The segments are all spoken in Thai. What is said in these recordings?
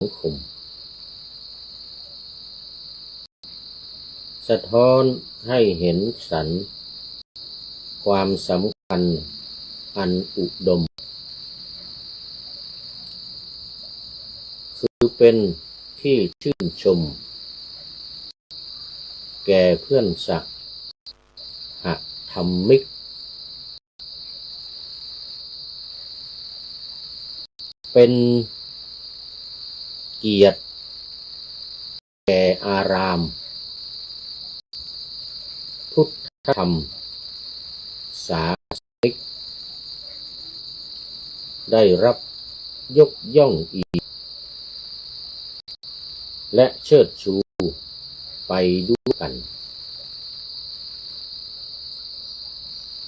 งคมสะท้อนให้เห็นสรรความสำคัญอันอุดมคือเป็นที่ชื่นชมแก่เพื่อนสหธรรมิกเป็นเกียรติแก่อารามพุทธธรรมศาสนิกได้รับยกย่องอีกและเชิดชูไปด้วยกัน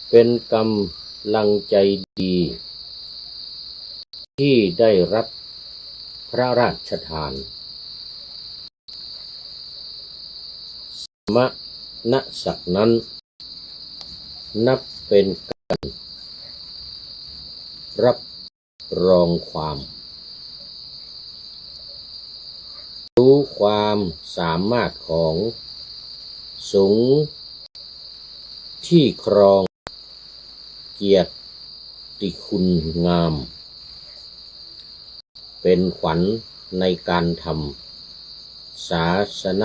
เป็นกำลังใจดีที่ได้รับพระราชทานสมณศักดิ์นั้นนับเป็นการรับรองความรู้ความสามารถของสงฆ์ที่ครองเกียรติคุณงามเป็นขวัญในการทำศาสน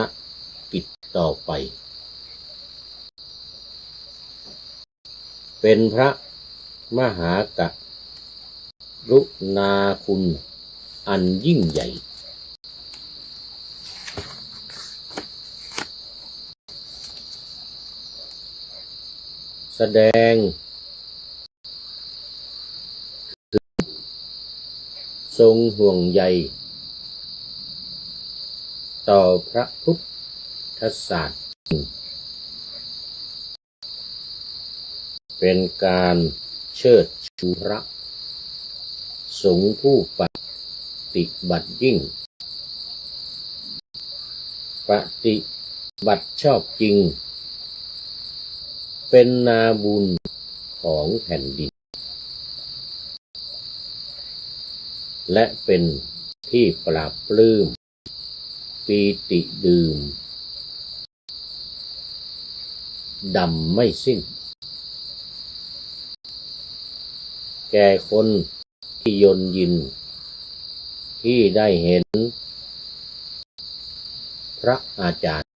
กิจต่อไปเป็นพระมหากรุณาคุณอันยิ่งใหญ่แสดงถึงทรงห่วงใยต่อพระพุทธศาสนาเป็นการเชิดชูพระสงฆ์ผู้ปฏิบัติยิ่งปฏิบัติชอบจริงเป็นนาบุญของแผ่นดินและเป็นที่ปราบปลื้มปีติดื่มดำไม่สิ้นแก่คนที่ยนยินที่ได้เห็นพระอาจารย์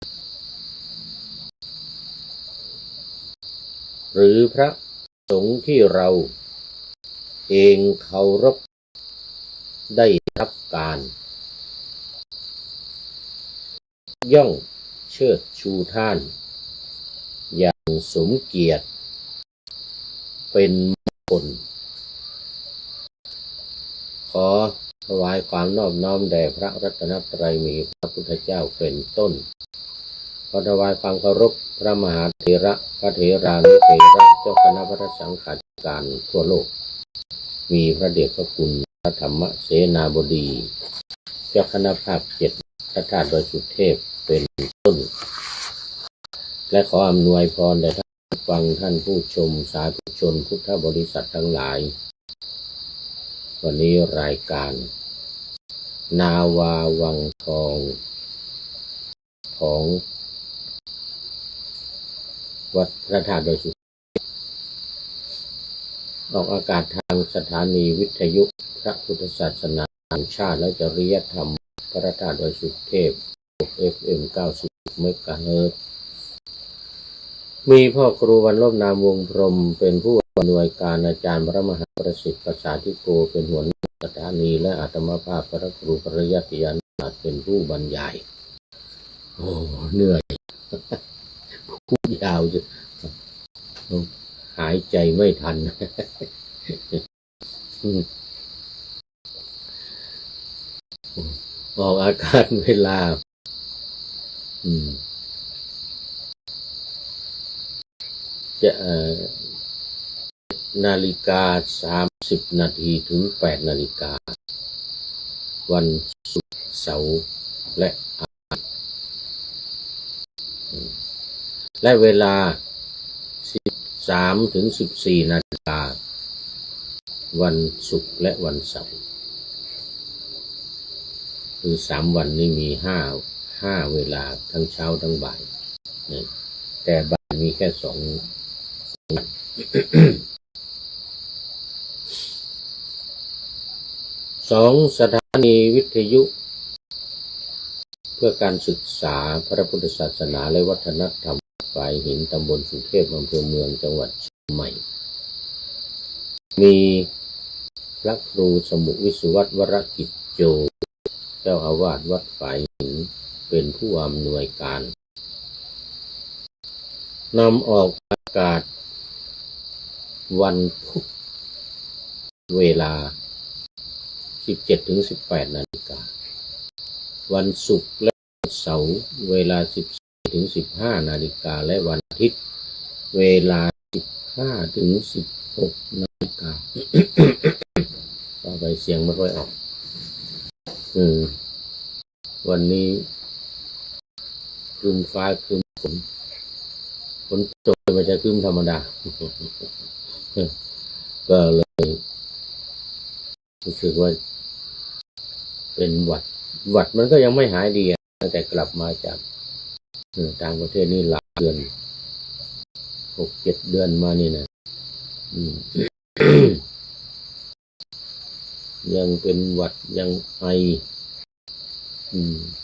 หรือพระสงฆ์ที่เราเองเคารพได้รับการย่องเชิดชูท่านอย่างสมเกียรติเป็นมงคลขอถวายความนอบน้อมแด่พระรัตนตรัยมีพระพุทธเจ้าเป็นต้นขอถวายความเคารพพระมหาเถระพระเถรานุเถระเจ้าคณะพระสังฆาธิการทั่วโลกมีพระเดชพระคุณพระธรรมเสนาบดีเจ้าคณะภาค7พระธาตุดอยสุเทพเป็นต้นและขออำนวยพรแด่ท่านฟังท่านผู้ชมสาธุชนพุทธบริษัททั้งหลายวันนี้รายการนาวาวังทองของวัดพระธาตุดอยสุเทพออกอากาศทางสถานีวิทยุพระพุทธศาสนาแห่งชาติและจริยธรรมพระธาตุดอยสุเทพ FM 90 เมกะเฮิรตซ์มีพ่อครูวรรณรบนามวงพรหมเป็นผู้อำนวยการอาจารย์พระมหาประสิทธิ์ประสาธิโกเป็นหัวหน้าสถานีและอาตมาภาพพระครูปริยัติยานาถเป็นผู้บรรยายโอ้เหนื่อยพูดยาวจะหายใจไม่ทันออกอากาศเวลาจะนาฬิกา 30 นาทีถึง 8 นาฬิกาวันศุกร์เสาร์และอาทิตย์และเวลา 13 ถึง 14 นาฬิกาวันศุกร์และวันเสาร์ คือ3 วันนี่มีห้าเวลาทั้งเช้าทั้งบ่ายนี่แต่บ่ายมีแค่2 สถานีวิทยุเพื่อการศึกษาพระพุทธศาสนาและวัฒนธรรมฝายหินตำบลสุเทพอำเภอเมืองจังหวัดเชียงใหม่มีพระครูสมุวิสุวัตวรกิจโจเจ้าอาวาสวัดฝายหินเป็นผู้อำนวยการนำออกอากาศวันพุธเวลา 17-18 นาฬิกาวันศุกร์และวันเสาร์เวลา 14-15 นาฬิกาและวันอาทิตย์เวลา 15-16 นาฬิกา ต่อไปเสียงไม่ค่อยออกวันนี้ครึ้มฟ้าครึ้มฝนตกไม่ใช่ครึ้มธรรมดา ก็เลยรู้สึกว่าเป็นหวัดมันก็ยังไม่หายดีตั้งแต่กลับมาจากต่างประเทศนี่หลายเดือน 6-7 เดือนมานี่นะ ยังเป็นหวัดยังไอ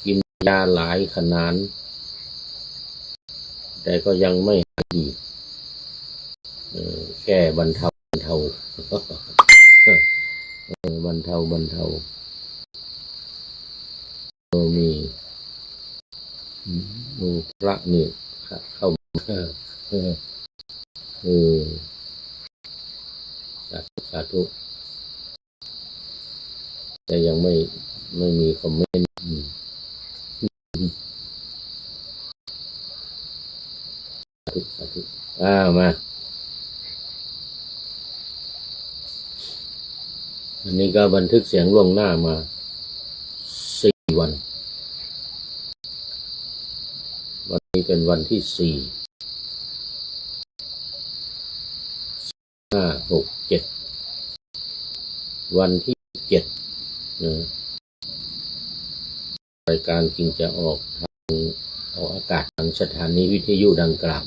กินยาหลายขนาดแต่ก็ยังไม่หายดีแค่บรรเทาบรรเทามีพระนี่เข้าสาธุแต่ยังไม่มีคอมเมนต์สาธุมาอันนี้ก็บันทึกเสียงล่วงหน้ามา4 วันวันนี้เป็นวันที่4 5 6 7วันที่7รายการจึงจะออกอากาศทางสถานีวิทยุดังกล่าว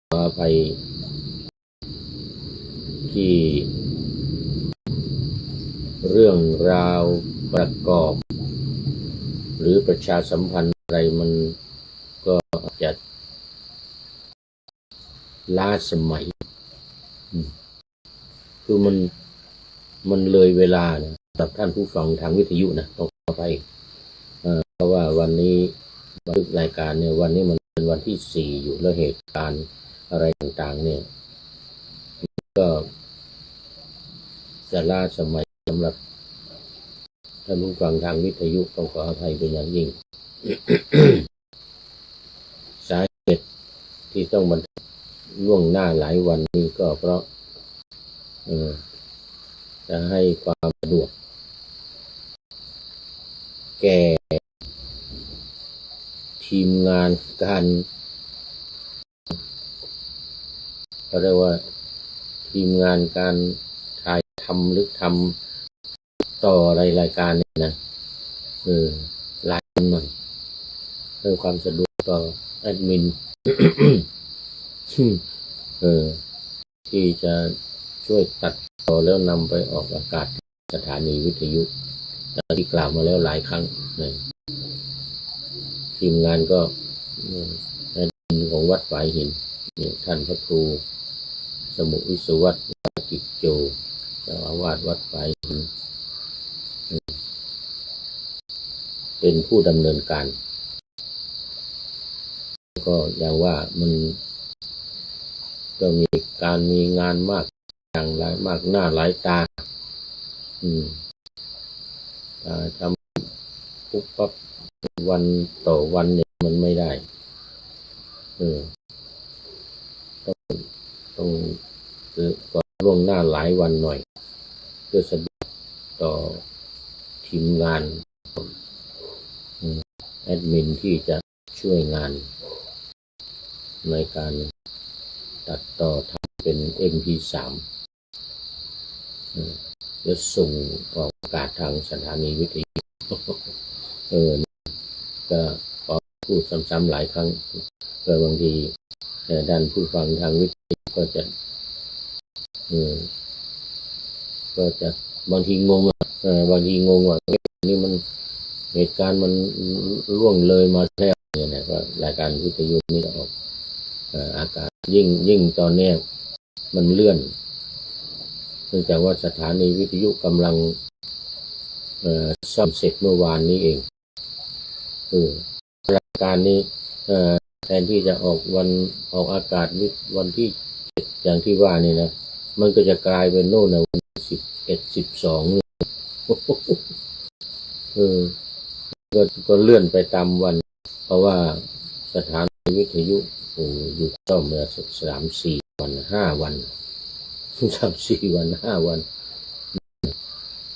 ขออภัยที่เรื่องราวประกอบหรือประชาสัมพันธ์อะไรมันก็อาจจะล้าสมัยคือมันเลยเวลานะสำหรับท่านผู้ฟังทางวิทยุนะต้องขออภัยเพราะว่าวันนี้บันทึกรายการเนี่ยวันนี้มันเป็นวันที่4อยู่แล้วเหตุการณ์อะไรต่างๆเนี่ยก็จะล้าสมัยสำหรับท่านผู้ฟังทางวิทยุต้องขออภัยเป็นอย่างยิ่ง สาเหตุที่ต้องบันทึกล่วงหน้าหลายวันนี้ก็เพราะจะให้ความสะดวกแก่ทีมงานการเขาเรียกว่าทีมงานการถ่ายทำหรือทำต่อรายการเนี่ยนะหลายหน่อยเพื่อความสะดวกต่อแอดมิน ที่จะช่วยตัดต่อแล้วนำไปออกอากาศสถานีวิทยุที่กล่าวมาแล้วหลายครั้งทีมงานก็แอดมินของวัดฝายหินท่านพระครูสมุวิสุวัตรกิจโจเจ้าอาวาสวัดฝายหินเป็นผู้ดำเนินการก็อย่างว่ามันก็มีงานมากอย่างหลายมากหน้าหลายตาทำปุ๊บปั๊บวันต่อวันเนี่ยมันไม่ได้ต้องก่อนล่วงหน้าหลายวันหน่อยเพื่อสะดวกต่อทีมงานแอดมินที่จะช่วยงานในการตัดต่อทำเป็น MP3 จะส่งออกอากาศทางสถานีวิทยุก็ขอพูดซ้ำๆหลายครั้งเพื่อบางทีท่านผู้ฟังทางวิทยุก็จะบางทีงงบางทีงงว่านี่มันเหตุการณ์มันล่วงเลยมาแล้วเนี่ยนะก็รายการวิทยุนี่ออกอากาศยิ่งตอนนี้มันเลื่อนเนื่องจากว่าสถานีวิทยุกำลังซ่อมเสร็จเมื่อวานนี้เองรายการนี้แทนที่จะออกอากาศวันที่7อย่างที่ว่านี่นะมันก็จะกลายเป็นโน่นนะวันที่11 12ก็เลื่อนไปตามวันเพราะว่าสถานีวิทยุหยุดซ่อมมา3-4 วัน5 วัน3-4 วัน5 วัน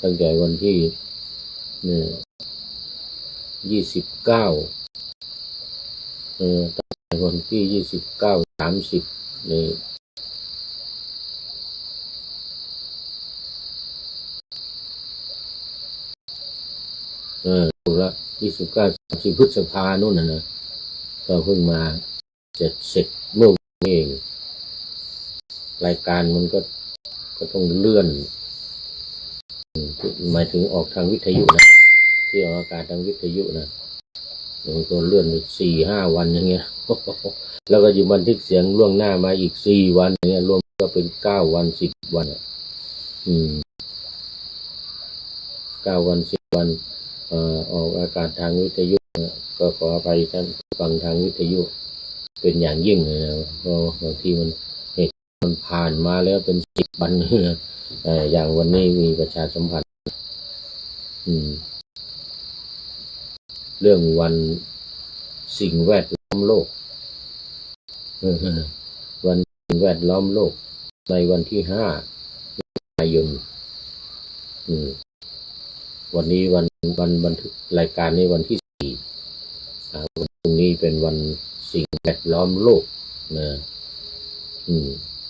ตั้งแต่วันที่29ตั้งแต่วันที่29-30นี่ถูกละ29-30พฤษภาโน่นนะก็เพิ่งมาเสร็จเมื่อวันนี้เองรายการมันก็ต้องเลื่อนหมายถึงออกทางวิทยุนะที่ออกอากาศทางวิทยุนะมันก็เลื่อนไป4-5 วันอย่างเงี้ยแล้วก็อยู่บันทึกเสียงล่วงหน้ามาอีก4 วันอย่างเงี้ยรวมก็เป็น9 วัน10 วัน9 วัน10 วันออกอากาศทางวิทยุก็ขออภัยท่านฟังทางวิทยุเป็นอย่างยิ่งเลยนะเพราะบางทีมันผ่านมาแล้วเป็น10 วันอย่างวันนี้มีประชาสัมพันธ์เรื่องวันสิ่งแวดล้อมโลกวันสิ่งแวดล้อมโลกในวันที่5 มิถุนายนวันนี้วันบันทึกรายการนี้วันที่4วันพรุ่งนี้เป็นวันสิ่งแวดล้อมโลกนะ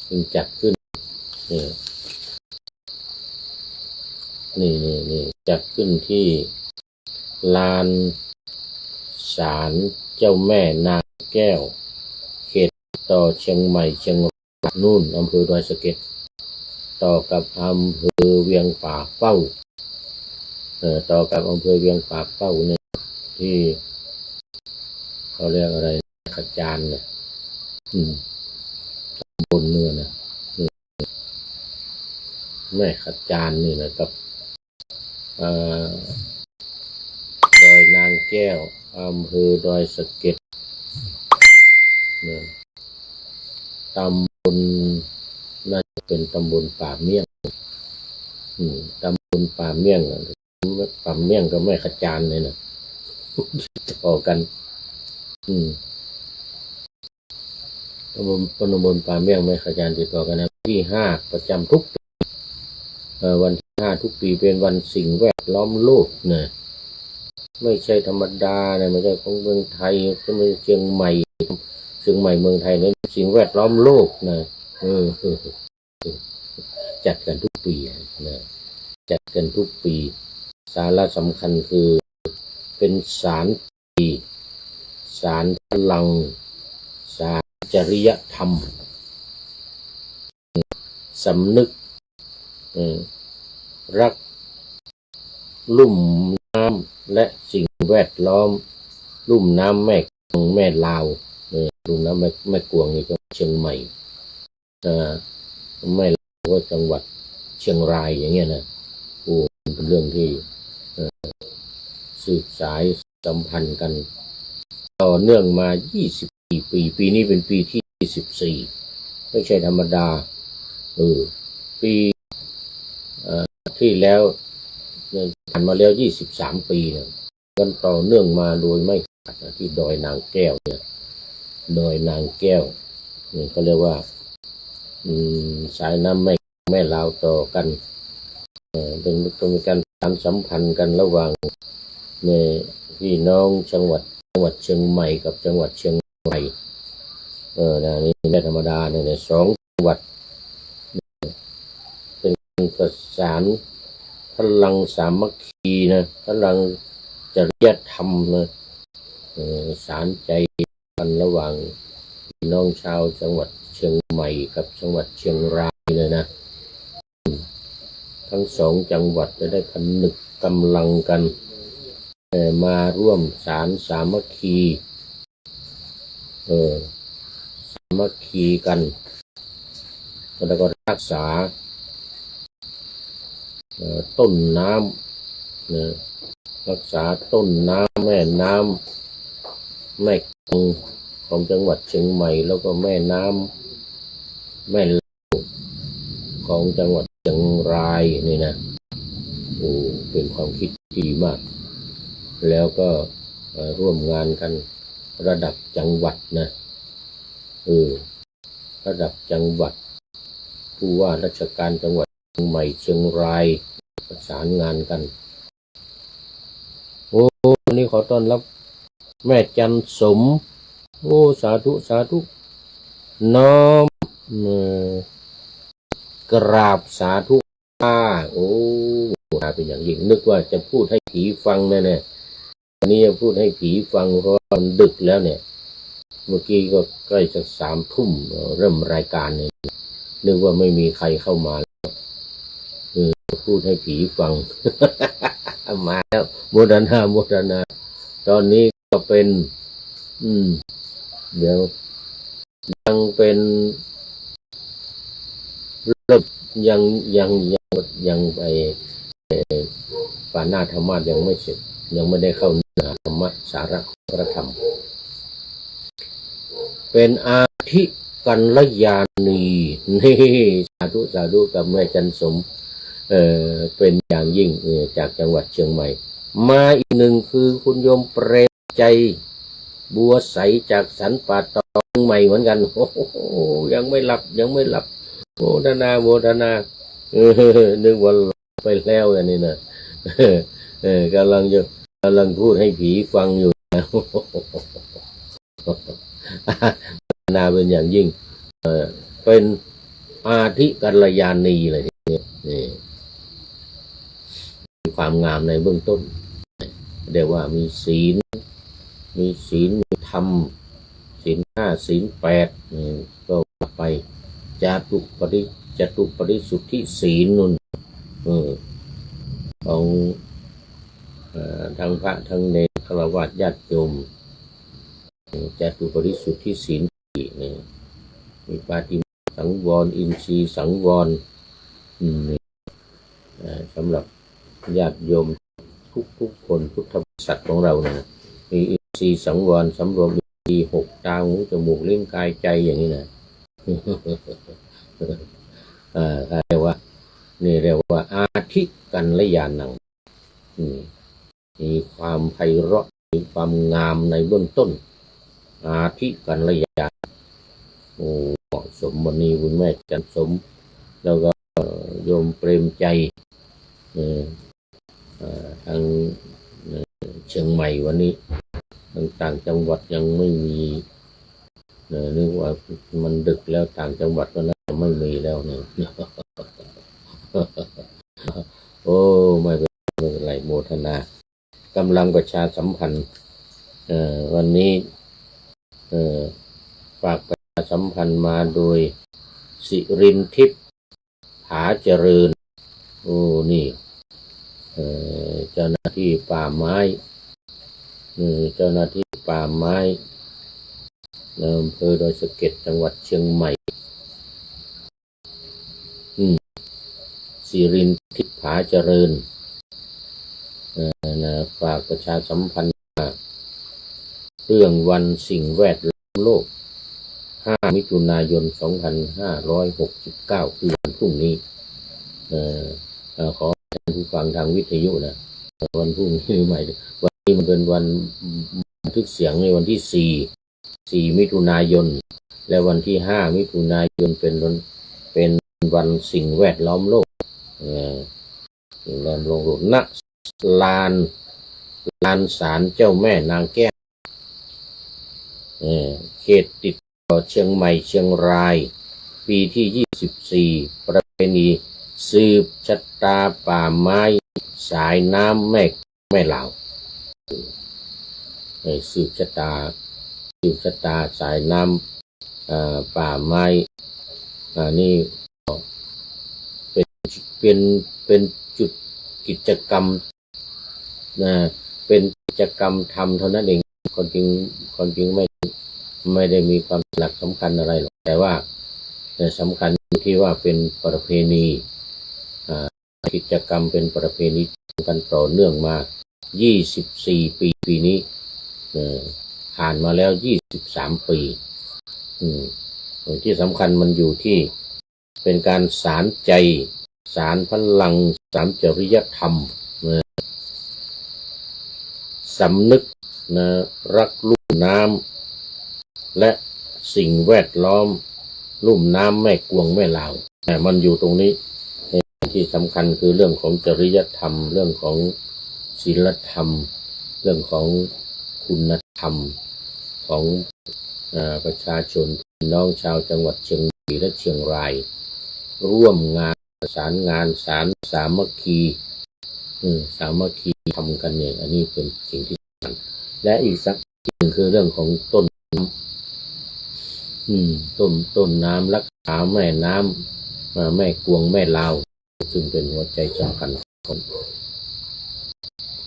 ซึ่งจัดขึ้นนี่จัดขึ้นที่ลานศาลเจ้าแม่นางแก้วเขตต่อเชียงใหม่เชียงรายนู่นอำเภอดอยสะเก็ดต่อกับอำเภอเวียงป่าเป้าต่อกับอำเภอเวียงป่าเป้าเนี่ยที่เขาเรียกอะไรขจานเนี่ยบนเนื้อนะแม่ขจานนี่นะกับดอยนางแก้วอำเภอดอยสะเก็ดตำบลน่าจะเป็นตำบลป่าเมี่ยงตำบลป่าเมี่ยงป่าเมี่ยงกับแม่ขจานเลยนะต่อกันตำบลป่าเมี่ยงแม่ขจานติดต่อกันนะที่5ประจำทุกปีวันที่5ทุกปีเป็นวันสิ่งแวดล้อมโลกนะไม่ใช่ธรรมดานะไม่ใช่ของเมืองไทยก็ไม่ใช่เชียงใหม่เมืองไทยนะสิ่งแวดล้อมโลกนะจัดกันทุกปีนะจัดกันทุกปีสาระสำคัญคือเป็นศาลพลังศาลจริยธรรมสำนึกรักลุ่มน้ำและสิ่งแวดล้อมลุ่มน้ำแม่ลาวลุ่มน้ำแม่กวงนี่ก็เชียงใหม่แม่ลาวก็จังหวัดเชียงรายอย่างเงี้ยนะเป็นเรื่องที่สืบสายสัมพันธ์กันต่อเนื่องมา24 ปีนี้เป็นปีที่24ไม่ใช่ธรรมดาปีที่แล้วผ่านมาแล้ว23 ปีกันต่อเนื่องมาโดยไม่ขาดที่ดอยนางแก้วเนี่ยดอยนางแก้วนี่เขาเรียกว่าสายน้ำแม่ลาวต่อกันเป็นการสัมพันธ์กันระหว่างพี่น้องจังหวัดเชียงใหม่กับจังหวัดเชียงรายนี่ไม่ธรรมดาเนี่ย2 จังหวัดเป็นประสาน ลังสามัคคีนะพลังจริยธรรมนะสารใจกันระหว่างพี่น้องชาวจังหวัดเชียงใหม่กับจังหวัดเชียงรายเลยนะทั้งสองจังหวัดจะได้ผนึกกำลังกันมาร่วมสารสามัคคีสามัคคีกันแล้วก็รักษาต้นน้ำนะรักษาต้นน้ำแม่น้ำแม่กลองของจังหวัดเชียงใหม่แล้วก็แม่น้ำแม่ลาวของจังหวัดเชียงรายนี่นะโอ้เป็นความคิดที่ดีมากแล้วก็ร่วมงานกันระดับจังหวัดนะระดับจังหวัดผู้ว่าราชการจังหวัดเชียงใหม่เชียงรายประสานงานกันโอ้วันนี้ขอต้อนรับแม่จันสมโอ้สาธุสาธุน้อมกราบสาธุโอ้เป็นอย่างยิ่งนึกว่าจะพูดให้ผีฟังแน่ๆวันนี้จะพูดให้ผีฟังเพราะมันดึกแล้วเนี่ยเมื่อกี้ก็ใกล้จะ3 ทุ่มเริ่มรายการเนี่ยนึกว่าไม่มีใครเข้ามาแล้วพูดให้ผีฟัง มาแล้วโมทนาตอนนี้ก็เป็นเดี๋ยวยังเป็นเริ่มยังไปปานาธรรมะยังไม่เสร็จยังไม่ได้เข้าเนื้อธรรมะสาระพระธรรมเป็นอาทิกัลยาณีนี่สาธุกับแม่จันสมเป็นอย่างยิ่งจากจังหวัดเชียงใหม่มาอีกหนึ่งคือคุณโยมเปรมใจบัวใสจากสันป่าตองใหม่เหมือนกันโอ้ยังไม่หลับโมทนานึกว่าไปแล้วอันนี้นะกำลังพูดให้ผีฟังอยู่นะนาเป็นอย่างยิ่งเป็นอาทิกัลยาณีเลยทีนี้นี่มีความงามในเบื้องต้นเรียกว่ามีศีลมีธรรมศีล 5ศีล 8ก็ไปจตุปริสุทธิศีลนุ่นของทั้งพระทั้งเนรฆราวาสญาติโยมจตุปริสุทธิศีลนี่มีปาติโมกข์สังวรอินทรีย์สังวรสำหรับญาติโยมทุกคนพุทธบริษัทของเรานะมีอินทรีย์สังวรสำรวมอินทรีย์6ตาหูจมูกลิ้นกายใจอย่างนี้นะเรียกว่าอาทิกัลยาณังมีความไพเราะมีความงามในเบื้องต้นอาทิกัลยาณเหมาะสมวันนี้คุณแม่จันสมแล้วก็โยมเปรมใจทางเชียงใหม่วันนี้ต่างจังหวัดยังไม่มีนึกว่ามันดึกแล้วต่างจังหวัดก็น่าจะไม่มีแล้วเนี่ยโอ้ไม่เป็นไรโมทนากำลังประชาสัมพันธ์วันนี้ฝากประชาสัมพันธ์มาโดยสิรินทิพย์ผาเจริญโอ้นี่เจ้าหน้าที่ป่าไม้เจ้าหน้าที่ป่าไม้อำเภอดอยสะเก็ดจังหวัดเชียงใหม่สิรินทิพย์ผาเจริญฝากประชาสัมพันธ์เรื่องวันสิ่งแวดล้อมโลก5 มิถุนายน 2569คือวันพรุ่งนี้ขอท่านผู้ฟังทางวิทยุนะวันพรุ่งนี้ใหม่วันนี้มันเป็นวันบันทึกเสียงในวันที่4 มิถุนายนและวันที่5 มิถุนายนเป็นวันสิ่งแวดล้อมโลกสิ่งแวดล้อมโลกณลานศาลเจ้าแม่นางแก้วเขตติดต่อเชียงใหม่เชียงรายปีที่24ประเพณี สืบชะตาป่าไม้สายน้ำแม่ลาวสืบชะตาสายน้ำป่าไม้นี่เป็นเป็นจุดกิจกรรมนะเป็นกิจกรรมทำเท่านั้นเองคนจริงไม่ได้มีความหลักสำคัญอะไรหรอกแต่ว่าสำคัญที่ว่าเป็นประเพณีกิจกรรมเป็นประเพณีกันต่อเนื่องมา24 ปีนี้ผ่านมาแล้ว23 ปีที่สำคัญมันอยู่ที่เป็นการสานใจสานพลังสานจริยธรรมสำนึกรักลุ่มน้ำและสิ่งแวดล้อมลุ่มน้ำแม่กวงแม่ลาวแต่มันอยู่ตรงนี้ที่สำคัญคือเรื่องของจริยธรรมเรื่องของศีลธรรมเรื่องของคุณธรรมของประชาชนพี่น้องชาวจังหวัดเชียงใหม่และเชียงรายร่วมงานประสานงานสามัคคีทำกันเนี่ยอันนี้เป็นสิ่งที่สำคัญและอีกสักหนึ่งคือเรื่องของต้นน้ำต้นน้ำรักษาแม่น้ำแม่กวงแม่ลาวซึ่งเป็นหัวใจสำคัญ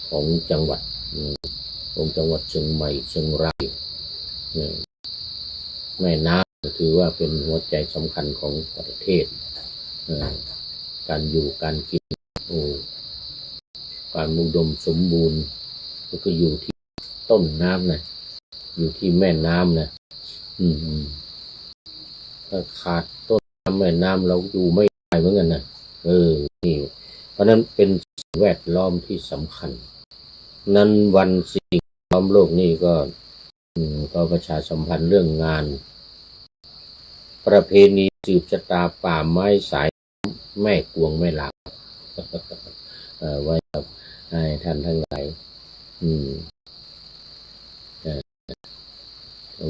ของจังหวัดเชียงใหม่เชียงรายแม่น้ำถือว่าเป็นหัวใจสำคัญของประเทศการอยู่การกินการอุดมสมบูรณ์ก็อยู่ที่ต้นน้ำนะอยู่ที่แม่น้ำนะถ้าขาดต้นน้ำแม่น้ำเราอยู่ไม่ได้เหมือนกันนะนี่เพราะนั้นเป็นสิ่งแวดล้อมที่สำคัญนั้นวันสิ่งแวดล้อมโลกนี่ก็ประชาสัมพันธ์เรื่องงานประเพณีสืบชะตาป่าไม้สายแม่กวงแม่ลาวไว้กับให้ท่านทั้งหลาย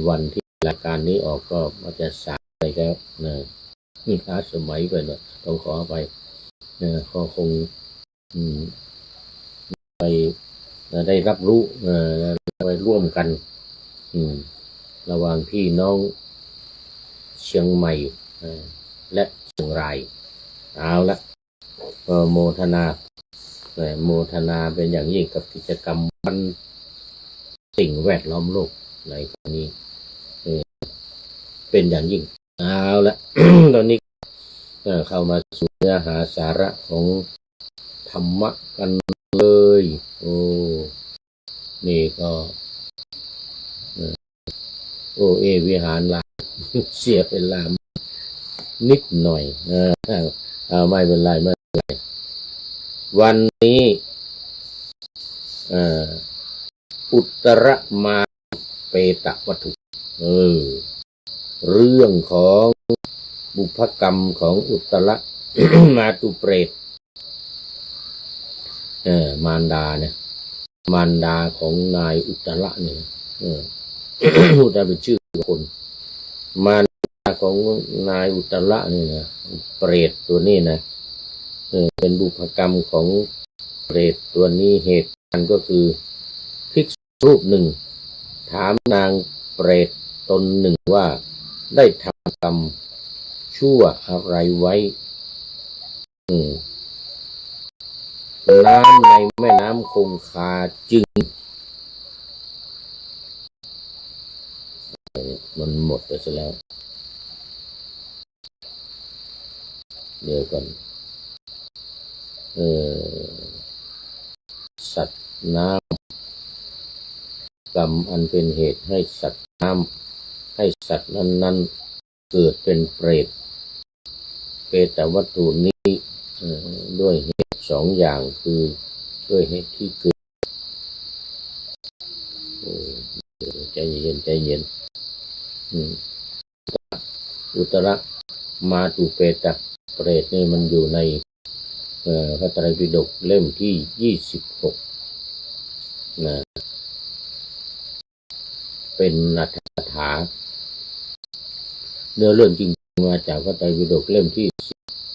วันที่รายการนี้ออกก็มันจะสายไปแล้วนี่ล้าสมัยไปหน่อยต้องขอไปก็คงไปได้รับรู้ไปร่วมกันระหว่างพี่น้องเชียงใหม่และเชียงรายเอาละโมทนาเป็นอย่างยิ่งกับกิจกรรมวันสิ่งแวดล้อมโลกในครั้งนี้เป็นอย่างยิ่งเอาละ ตอนนี้เข้ามาสู่เนื้อหาสาระของธรรมะกันเลยนี่ก็วิหารลาเสียเป็นลามนิดหน่อยไม่เป็นไรวันนี้อุตรมาเปตวัตถุเรื่องของบุพกรรมของอุตร มาตุเปรตมารดาเนี่ยมารดาของนายอุตรเนี่ยอุตรเป็นชื่อคนมารดาของนายอุตรนี่นะเปรตตัวนี้นะเป็นบุพกรรมของเปรตตัวนี้เหตุการณ์ก็คือภิกษุรูปหนึ่งถามนางเปรตตนหนึ่งว่าได้ทำกรรมชั่วอะไรไว้น้ำในแม่น้ำคงคาจึงมันหมดไปซะแล้วเดี๋ยวก่อนสัตว์น้ำกรรมอันเป็นเหตุให้สัตว์น้ำให้สัตว์นั้นเกิดเป็นเปรตเปตวัตถุนี้ด้วยเหตุ2 อย่างคือด้วยเหตุที่เกิดใจเย็นอุตรมาตุเปตะเปรตนี่มันอยู่ในพระไตรปิฎกเล่มที่26นะเป็นอรรถกถาเนื้อเรื่องจริงมาจากพระไตรปิฎกเล่มที่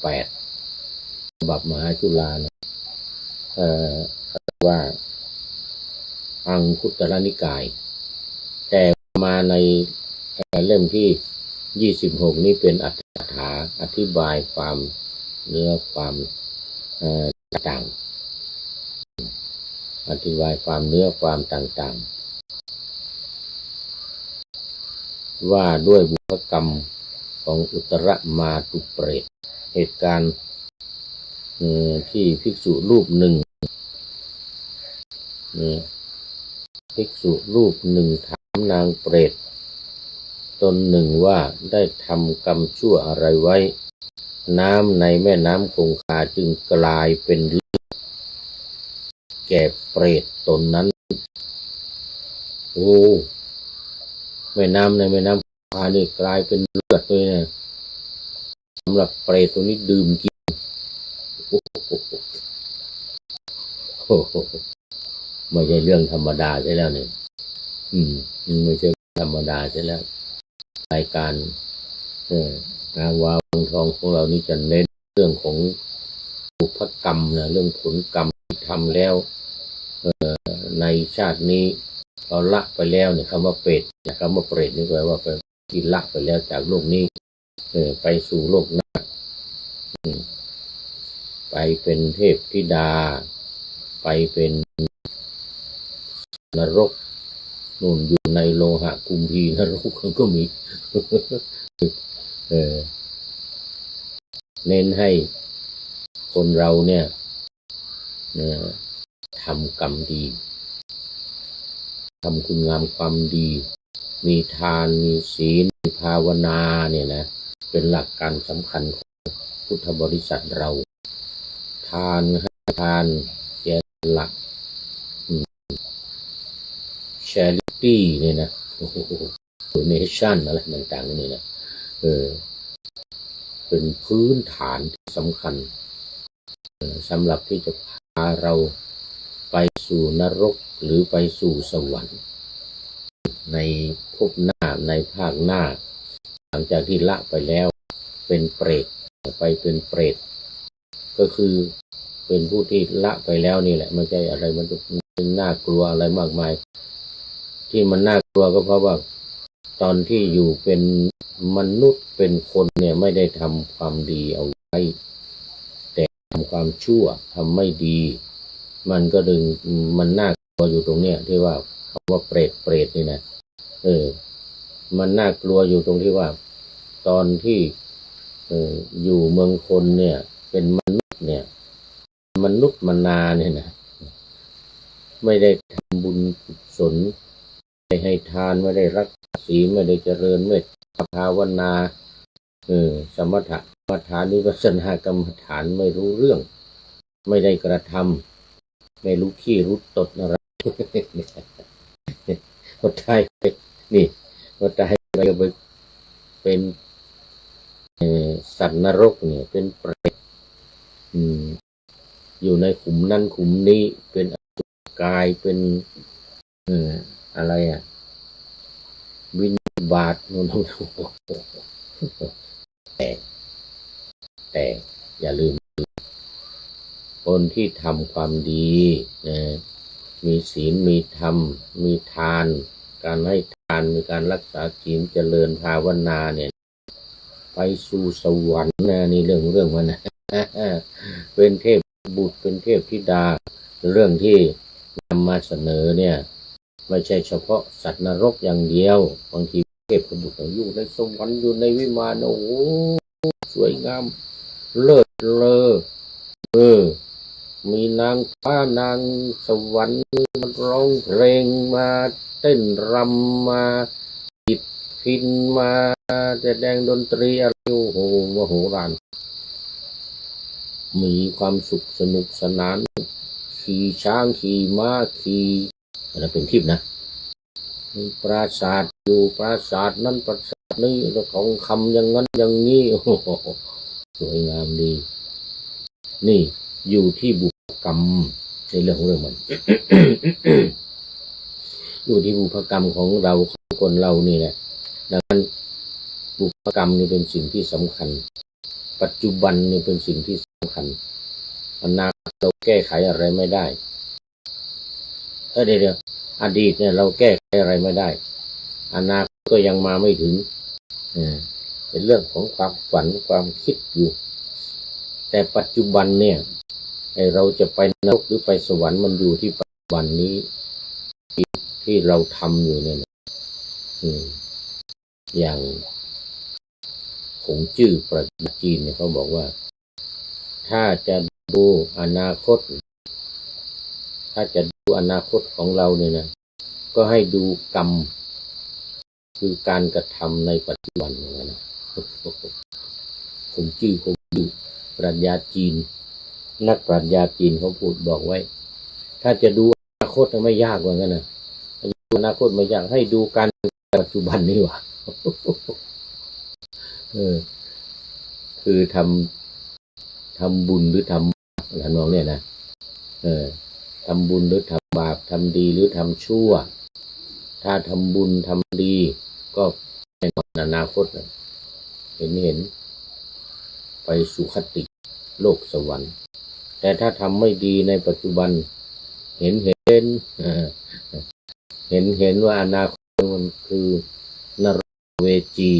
18 บับมหาจุฬานะว่าอังคุตรนิกายแต่มาในเล่มที่26นี้เป็นอัตถกถาอธิบายความเนื้อความต่างอธิบายความเนื้อความต่างๆว่าด้วยบุพกรรมของอุตรมาตุเปรตเหตุการณ์ที่ภิกษุรูปหนึ่งภิกษุรูปหนึ่งถามนางเปรตตนหนึ่งว่าได้ทำกรรมชั่วอะไรไว้น้ำในแม่น้ำคงคาจึงกลายเป็นเลือดแก่เปรตตนนั้นโอ้แม่น้ำในแม่น้ำคงคานี่กลายเป็นเลือดเลยนะสำหรับเปรตตัวนี้ดื่มกินโอ้โหไม่ใช่เรื่องธรรมดาใช่แล้วเนี่ยไม่ใช่ธรรมดาใช่แล้วรายการนางวาวังทองของเรานี่จะเน้นเรื่องของบุพกรรมนะเรื่องผลกรรมที่ทำแล้วในชาตินี้เราละไปแล้วเนี่ยคำว่าเปรตคำว่าเปรตนี่แปลว่าที่ละไปแล้วจากโลกนี้ไปสู่โลกหน้าไปเป็นเทพธิดาไปเป็นนรกนู่นอยู่ในโลหะกุมพีนรกก็มีเน้นให้คนเราเนี่ยทำกรรมดีทำคุณงามความดีมีทานมีศีลมีภาวนาเนี่ยนะเป็นหลักการสำคัญของพุทธบริษัทเราทานให้ทานเสียหลักcharity เนี่ยนะdonation อะไรต่างๆนี่นะเป็นพื้นฐานที่สำคัญสำหรับที่จะพาเราไปสู่นรกหรือไปสู่สวรรค์ในภพหน้าในภาคหน้าหลังจากที่ละไปแล้วเป็นเปรตไปเป็นเปรตก็คือเป็นผู้ที่ละไปแล้วนี่แหละไม่ใช่อะไรมันจะเป็นน่ากลัวอะไรมากมายที่มันน่ากลัวก็เพราะว่าตอนที่อยู่เป็นมนุษย์เป็นคนเนี่ยไม่ได้ทำความดีเอาไว้แต่ทำความชั่วทำไม่ดีมันก็ดึงมันน่ากลัวอยู่ตรงเนี้ยที่ว่าคำว่าเปรตนี่นะมันน่ากลัวอยู่ตรงที่ว่าตอนที่อยู่เมืองคนเนี่ยเป็นมนุษย์เนี่ยมนุษย์มนาเนี่ยนะไม่ได้ทำบุญกุศลไม่ให้ทานไม่ได้รักษาศีลไม่ได้เจริญเมตตาภาวนาสมถะกรรมฐานวิปัสสนากรรมฐานไม่รู้เรื่องไม่ได้กระทำไม่รู้ขี้รู้ตดอะไรก็ตายไปนี่ก็ตายไปเป็นสัตว์นรกเนี่ยเป็นเปรตอยู่ในขุมนั้นขุมนี้เป็นอสุรกายเป็นอะไรวินิบาตนู่นแต่อย่าลืมคนที่ทำความดีมีศีลมีธรรมมีทานการให้ทานมีการรักษาศีลเจริญภาวนาเนี่ยไปสู่สวรรค์นะนี่เรื่องมันนะเป็นเทพบุตรเป็นเทพธิดาเรื่องที่นำมาเสนอเนี่ยไม่ใช่เฉพาะสัตว์นรกอย่างเดียวบางทีเทพบุตรอยู่ในสวรรค์อยู่ในวิมานโอ้โหสวยงามเลิศเลอมีนางฟ้านางสวรรค์มาร้องเพลงมาเต้นรำมาปิดพินมาแสดงดนตรีอะไรโอ้โหมโหฬารมีความสุขสนุกสนานขี่ช้างขี่ม้าขี่อะไรเป็นทิพย์นะมีปราสาทอยู่ปราสาทนั้นปราสาทนี้ทองคำอย่างนั้นอย่างนี้โอ้โหสวยงามดีนี่อยู่ที่บุพกรรมในเรื่องของมัน อยู่ที่บุพกรรมของเราของคนเรานี่แหละดังนั้นบุพกรรมนี่เป็นสิ่งที่สำคัญปัจจุบันนี่เป็นสิ่งที่สำคัญ อนาคตเราแก้ไขอะไรไม่ได้เดี๋ยวอดีตเนี่ยเราแก้ไขอะไรไม่ได้อนาคตก็ยังมาไม่ถึงเป็นเรื่องของความฝันความคิดอยู่แต่ปัจจุบันเนี่ยเราจะไปนรกหรือไปสวรรค์มันอยู่ที่ปัจจุบันนี้ที่เราทำอยู่เนี่ยอย่างผงจื้อประเทศจีนเนี่ยเขาบอกว่าถ้าจะดูอนาคตของเราเนี่ยนะก็ให้ดูกรรมคือการกระทำในปัจจุบันนะผงจื้อปรัชญาจีนนักปรัชญาจีนเขาพูดบอกไว้ถ้าจะดูอนาคตไม่ยากเหมือนกันนะดูอนาคตไม่ยากให้ดูการปัจจุบันนี่หว่าคือทำบุญหรือทำอะไรน้องเนี่ยนะทำบุญหรือทำบาปทำดีหรือทำชั่วถ้าทำบุญทำดีก็ในอนาคตเห็นไปสู่คติโลกสวรรค์แต่ถ้าทำไม่ดีในปัจจุบันเห็นว่าอนาคตมันคือนรกเวจี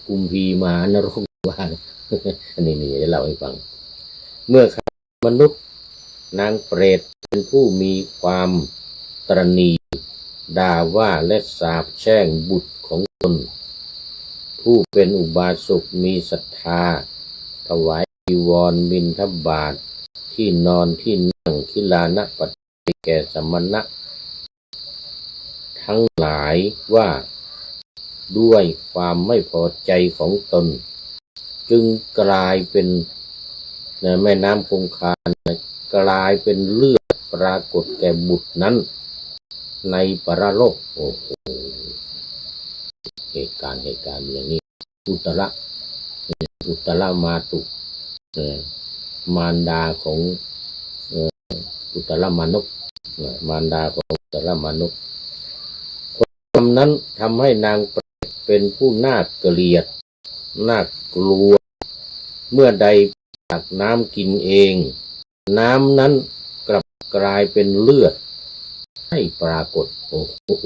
กุมพีมหานรกว่าอันนี้จะเล่าให้ฟังเมื่อมนุษย์นางเปรตเป็นผู้มีความตระหนี่ด่าว่าและสาปแช่งบุตรของตนผู้เป็นอุบาสกมีศรัทธาถวายจีวรบิณฑบาตที่นอนที่นั่งคิลานะปัจจัยแก่สมณะทั้งหลายว่าด้วยความไม่พอใจของตนจึงกลายเป็นแม่น้ำคงคากลายเป็นเลือดปรากฏแก่บุตรนั้นในปรโลกโอ้โหเหตุการณ์อย่างนี้อุตรมาตุมารดาของอุตรมานพมารดาของอุตรมานพความนั้นทำให้นางเป็นผู้น่าเกลียดน่ากลัวเมื่อใดตักน้ำกินเองน้ำนั้นกลับกลายเป็นเลือดให้ปรากฏโอ้โห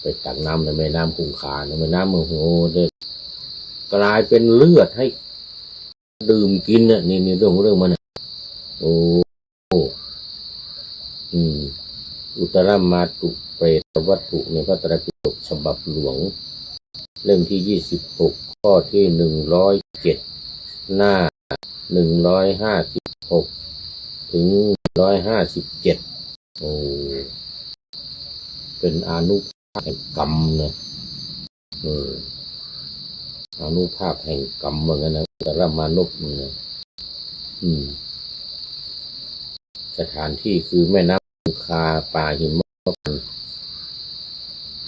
ไปตักน้ำในแม่น้ำคงคาในแม่น้ำโอ้โหกลายเป็นเลือดให้ดื่มกินน่ะนี่เรื่องมันโอ้อุตรมาตุเปรตวัตถุในพระไตรปิฎกฉบับหลวงเล่มที่26ข้อที่107หน้า156ถึง157โอ้เป็นอานุภาพแห่งกรรมนะอานุภาพแห่งกรรมเหมือนกันนะอุตรมานพเนี่ยสถานที่คือแม่น้ำคงคาป่าหิมะ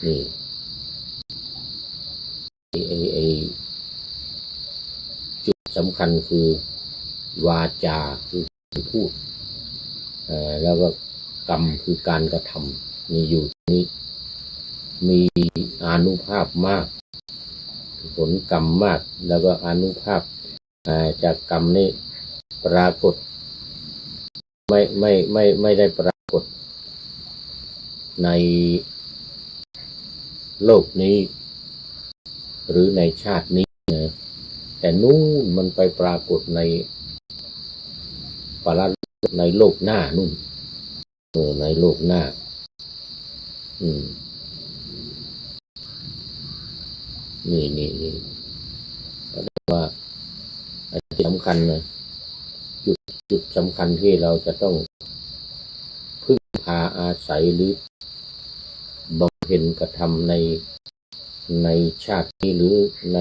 นี่จุดสำคัญคือวาจาคือพูดแล้วก็กรรมคือการกระทำมีอยู่นี้มีอานุภาพมากผลกรรมมากแล้วก็อานุภาพจากกรรมนี้ปรากฏไม่ได้ปรากฏในโลกนี้หรือในชาตินี้นะแต่นู่นมันไปปรากฏในในโลกหน้านู่นในโลกหน้านี่ก็เรียกว่าสำคัญนะจุดสำคัญที่เราจะต้องพึ่งพาอาศัยหรือบำเพ็ญกระทำในชาตินี้หรือใน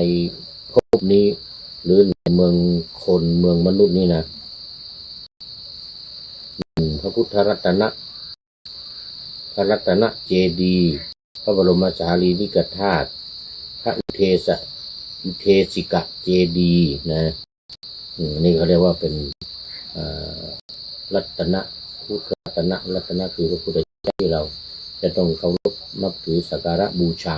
ภพนี้หรือในเมืองคนเมืองมนุษย์นี่นะพระพุทธรัตนะเจดีย์พระบรมสารีริกธาตุพระอุเทสิกเจดีย์นะนี่เขาเรียกว่าเป็นรัตนะพุทธรัตนะคือพระพุทธเจ้าที่เราจะต้องเคารพนับถือสักการะบูชา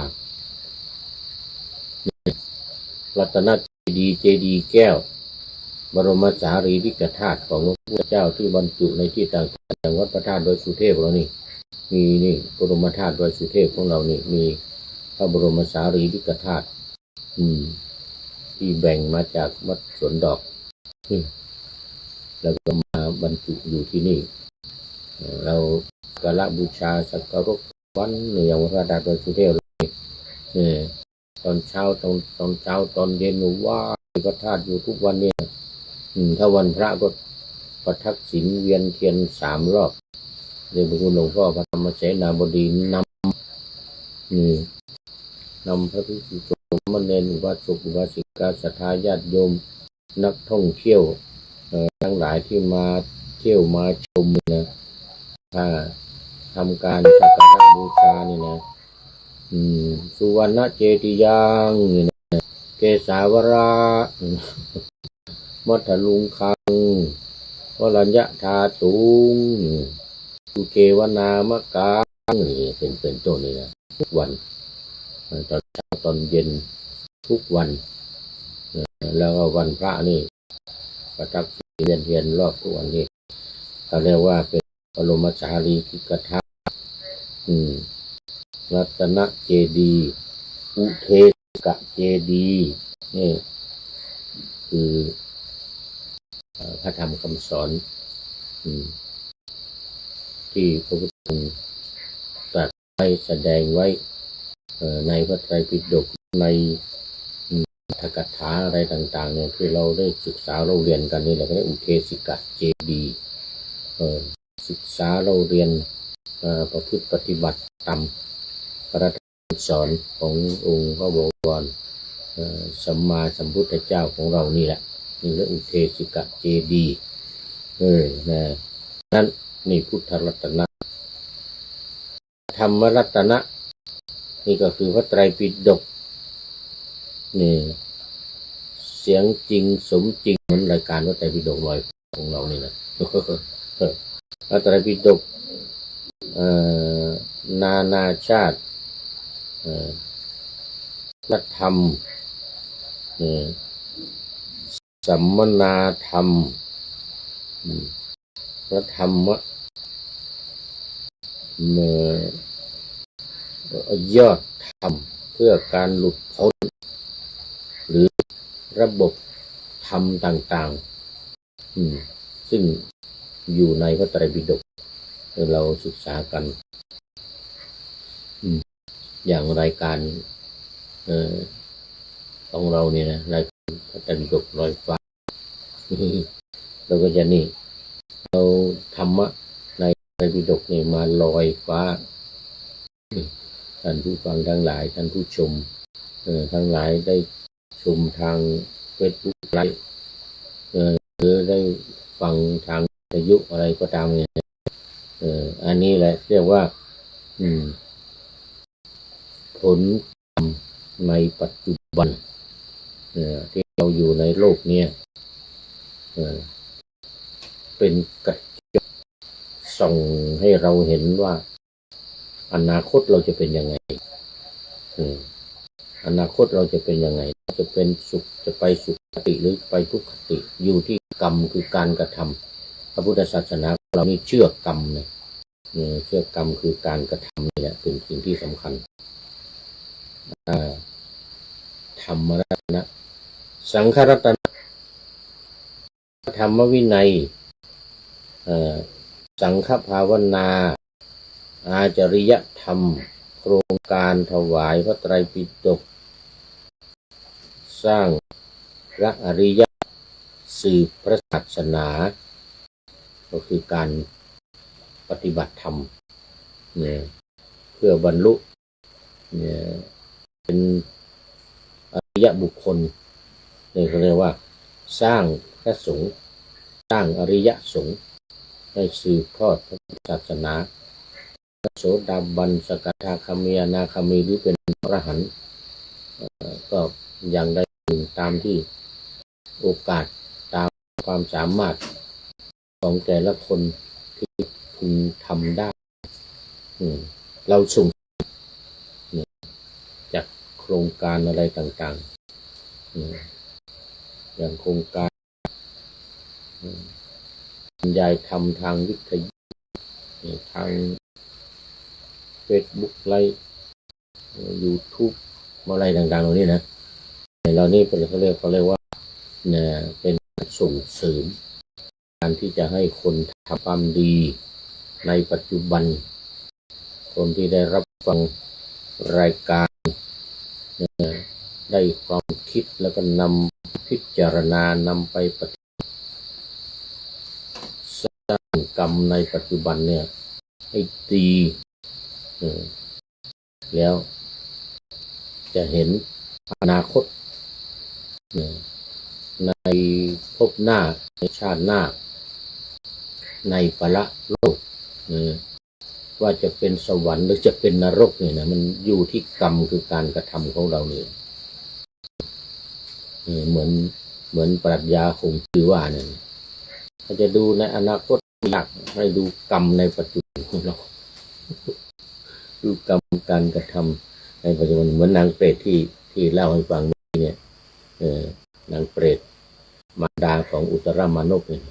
รัตนเจ เจดีย์แก้วบรมสารีริกธาตุของหลวงพ่อเจ้าที่บรรจุในที่ต่างๆอย่างวัดพระธาตุดอยสุเทพเรานี่มีนี่บรมธาตุดอยสุเทพของเรานี่มีพระบรมสารีริกธาตุที่แบ่งมาจากวัดสวนดอกแล้วก็มาบรรจุอยู่ที่นี่เรากราบบูชาสักการะวันอย่างวัดพระธาตุดอยสุเทพตอนเช้าตอนเย็นว่าพระธาตุอยู่ทุกวันเนี่ยถ้าวันพระก็ประทักษิณเวียนเทียน3 รอบเรียนพระคุณหลวงพ่อพระธรรมเสนาบดีนำพระภิกษุสงฆ์มเณรอุบาสกอุบาสิกาศรัทธาญาติโยมนักท่องเที่ยวทั้งหลายที่มาเที่ยวมาชมนะถ้าทำการสักการะบูชานี่นะสุวรรณเจติยังนี่นะเกสาวรามัทลุงคังวรัญญธาตุงสุเกวนามะกังนี่เป็นต้นนี่นะทุกวันตอนเช้าตอนเย็นทุกวันแล้วก็วันพระนี่ประทับเวียนรอบทุกวันนี้เขาเรียกว่าเป็นบรมสารีริกธาตุรัตนเจดีย์อุเทกะเจดีย์นี่คือพระธรรมคำสอนที่พระพุทธองค์ตรัสไว้แสดงไว้ในพระไตรปิฎกในอัตถกถาอะไรต่างๆเนี่ยที่เราได้ศึกษาเราเรียนกันนี่แหละก็เรียกอุเทสิกะเจดีย์ศึกษาเราเรียนประพฤติปฏิบัติตามพระธรรมสอนขององค์พระบวรสัมมาสัมพุทธเจ้าของเรานี่แหละนี่เรียกอุเทสิกะเจดีย์นั่นนี่พุทธรัตนะธรรมรัตนะนี่ก็คือพระไตรปิฎกนี่เสียงจริงสมจริงเหมือนรายการพระไตรปิฎกลอยของเรานี่นะพระไตรปิฎกนานาชาติพระธรรมสัมมนาธรรมพระธรรมยอดธรรมเพื่อการหลุดพ้นหรือระบบธรรมต่างๆซึ่งอยู่ในพระไตรปิฎกเราศึกษากันอย่างรายการของเราเนี่ยนะรายการพระไตรปิฎกลอยฟ้าเราก็จะนี่เราธรรมะในพระไตรปิฎกนี่มาลอยฟ้าท่านผู้ฟังทั้งหลายท่านผู้ชมทั้งหลายได้ชมทางเฟซบุ๊กไลฟ์หรือได้ฟังทางวิทยุอะไรก็ตามเนี่ยอันนี้แหละเรียกว่าผลกรรมในปัจจุบันที่เราอยู่ในโลกนี้เป็นกระจกส่องให้เราเห็นว่าอนาคตเราจะเป็นยังไงอนาคตเราจะเป็นยังไงจะเป็นสุขจะไปสุขติหรือไปทุกขติอยู่ที่กรรมคือการกระทำพระพุทธศาสนาเรานี่เชื่อกรรมเลยเชื่อกรรมคือการกระทำนี่แหละเป็นสิ่งที่สำคัญธรรมรัตนะสังฆรัตนะธรรมวินัยสังฆภาวนาอาจริยธรรมโครงการถวายพระไตรปิฎกสร้างพระอริยสืบพระศาสนาก็คือการปฏิบัติธรรมเพื่อบรรลุเป็นอริยบุคคลนี่เขาเรียกว่าสร้างพระสงฆ์สร้างอริยสงฆ์ให้สืบทอดพระศาสนาพระโสดาบันสกทาคามีอนาคามีหรือเป็นอรหันต์ก็ยังได้ตามที่โอกาสตามความสามารถของแต่ละคนที่พึงทำได้เราส่งจากโครงการอะไรต่าง อย่างโครงการบรรยายธรรมทางวิทยุทาง Facebook ไลฟ์ YouTube อะไรต่างๆเหล่านี้นะเรานี่เป็นเขาเรียกว่าเนี่ยเป็นส่งเสริมการที่จะให้คนทำความดีในปัจจุบันคนที่ได้รับฟังรายการได้ความคิดแล้วก็นำพิจารณานำไปปฏิบัติสร้างกรรมในปัจจุบันเนี่ยให้ดีแล้วจะเห็นอนาคตในภพหน้าในชาติหน้าในปรโลกว่าจะเป็นสวรรค์หรือจะเป็นนรกเนี่ยนะมันอยู่ที่กรรมคือการกระทำของเราเนี่ยเหมือนปรัชญาคงคือว่าเนี่ยถ้าจะดูในอนาคตอยากให้ดูกรรมในปัจจุบันของเราดูกรรมการกระทำในปัจจุบันเหมือนนางเปรตที่เล่าให้ฟังเนี่ยนางเปรตมารดาของอุตรมานพเนี่ย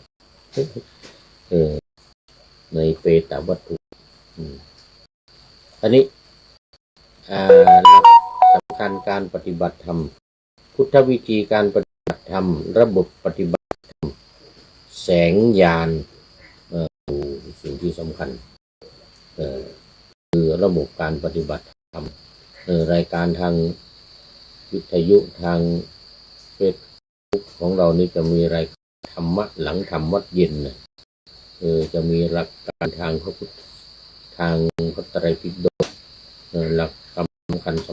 ในเปตวัตถุอันนี้หลักสำคัญการปฏิบัติธรรมพุทธวิธีการปฏิบัติธรรมระบบปฏิบัติธรรมแสงญาณสิ่งที่สำคัญคือระบบการปฏิบัติธรรมรายการทางวิทยุทางเฟซบุ๊กของเรานี่จะมีรายธรรมะหลังธรรมวัดเย็นจะมีหลักการทางพระไตรปิฎกหลักส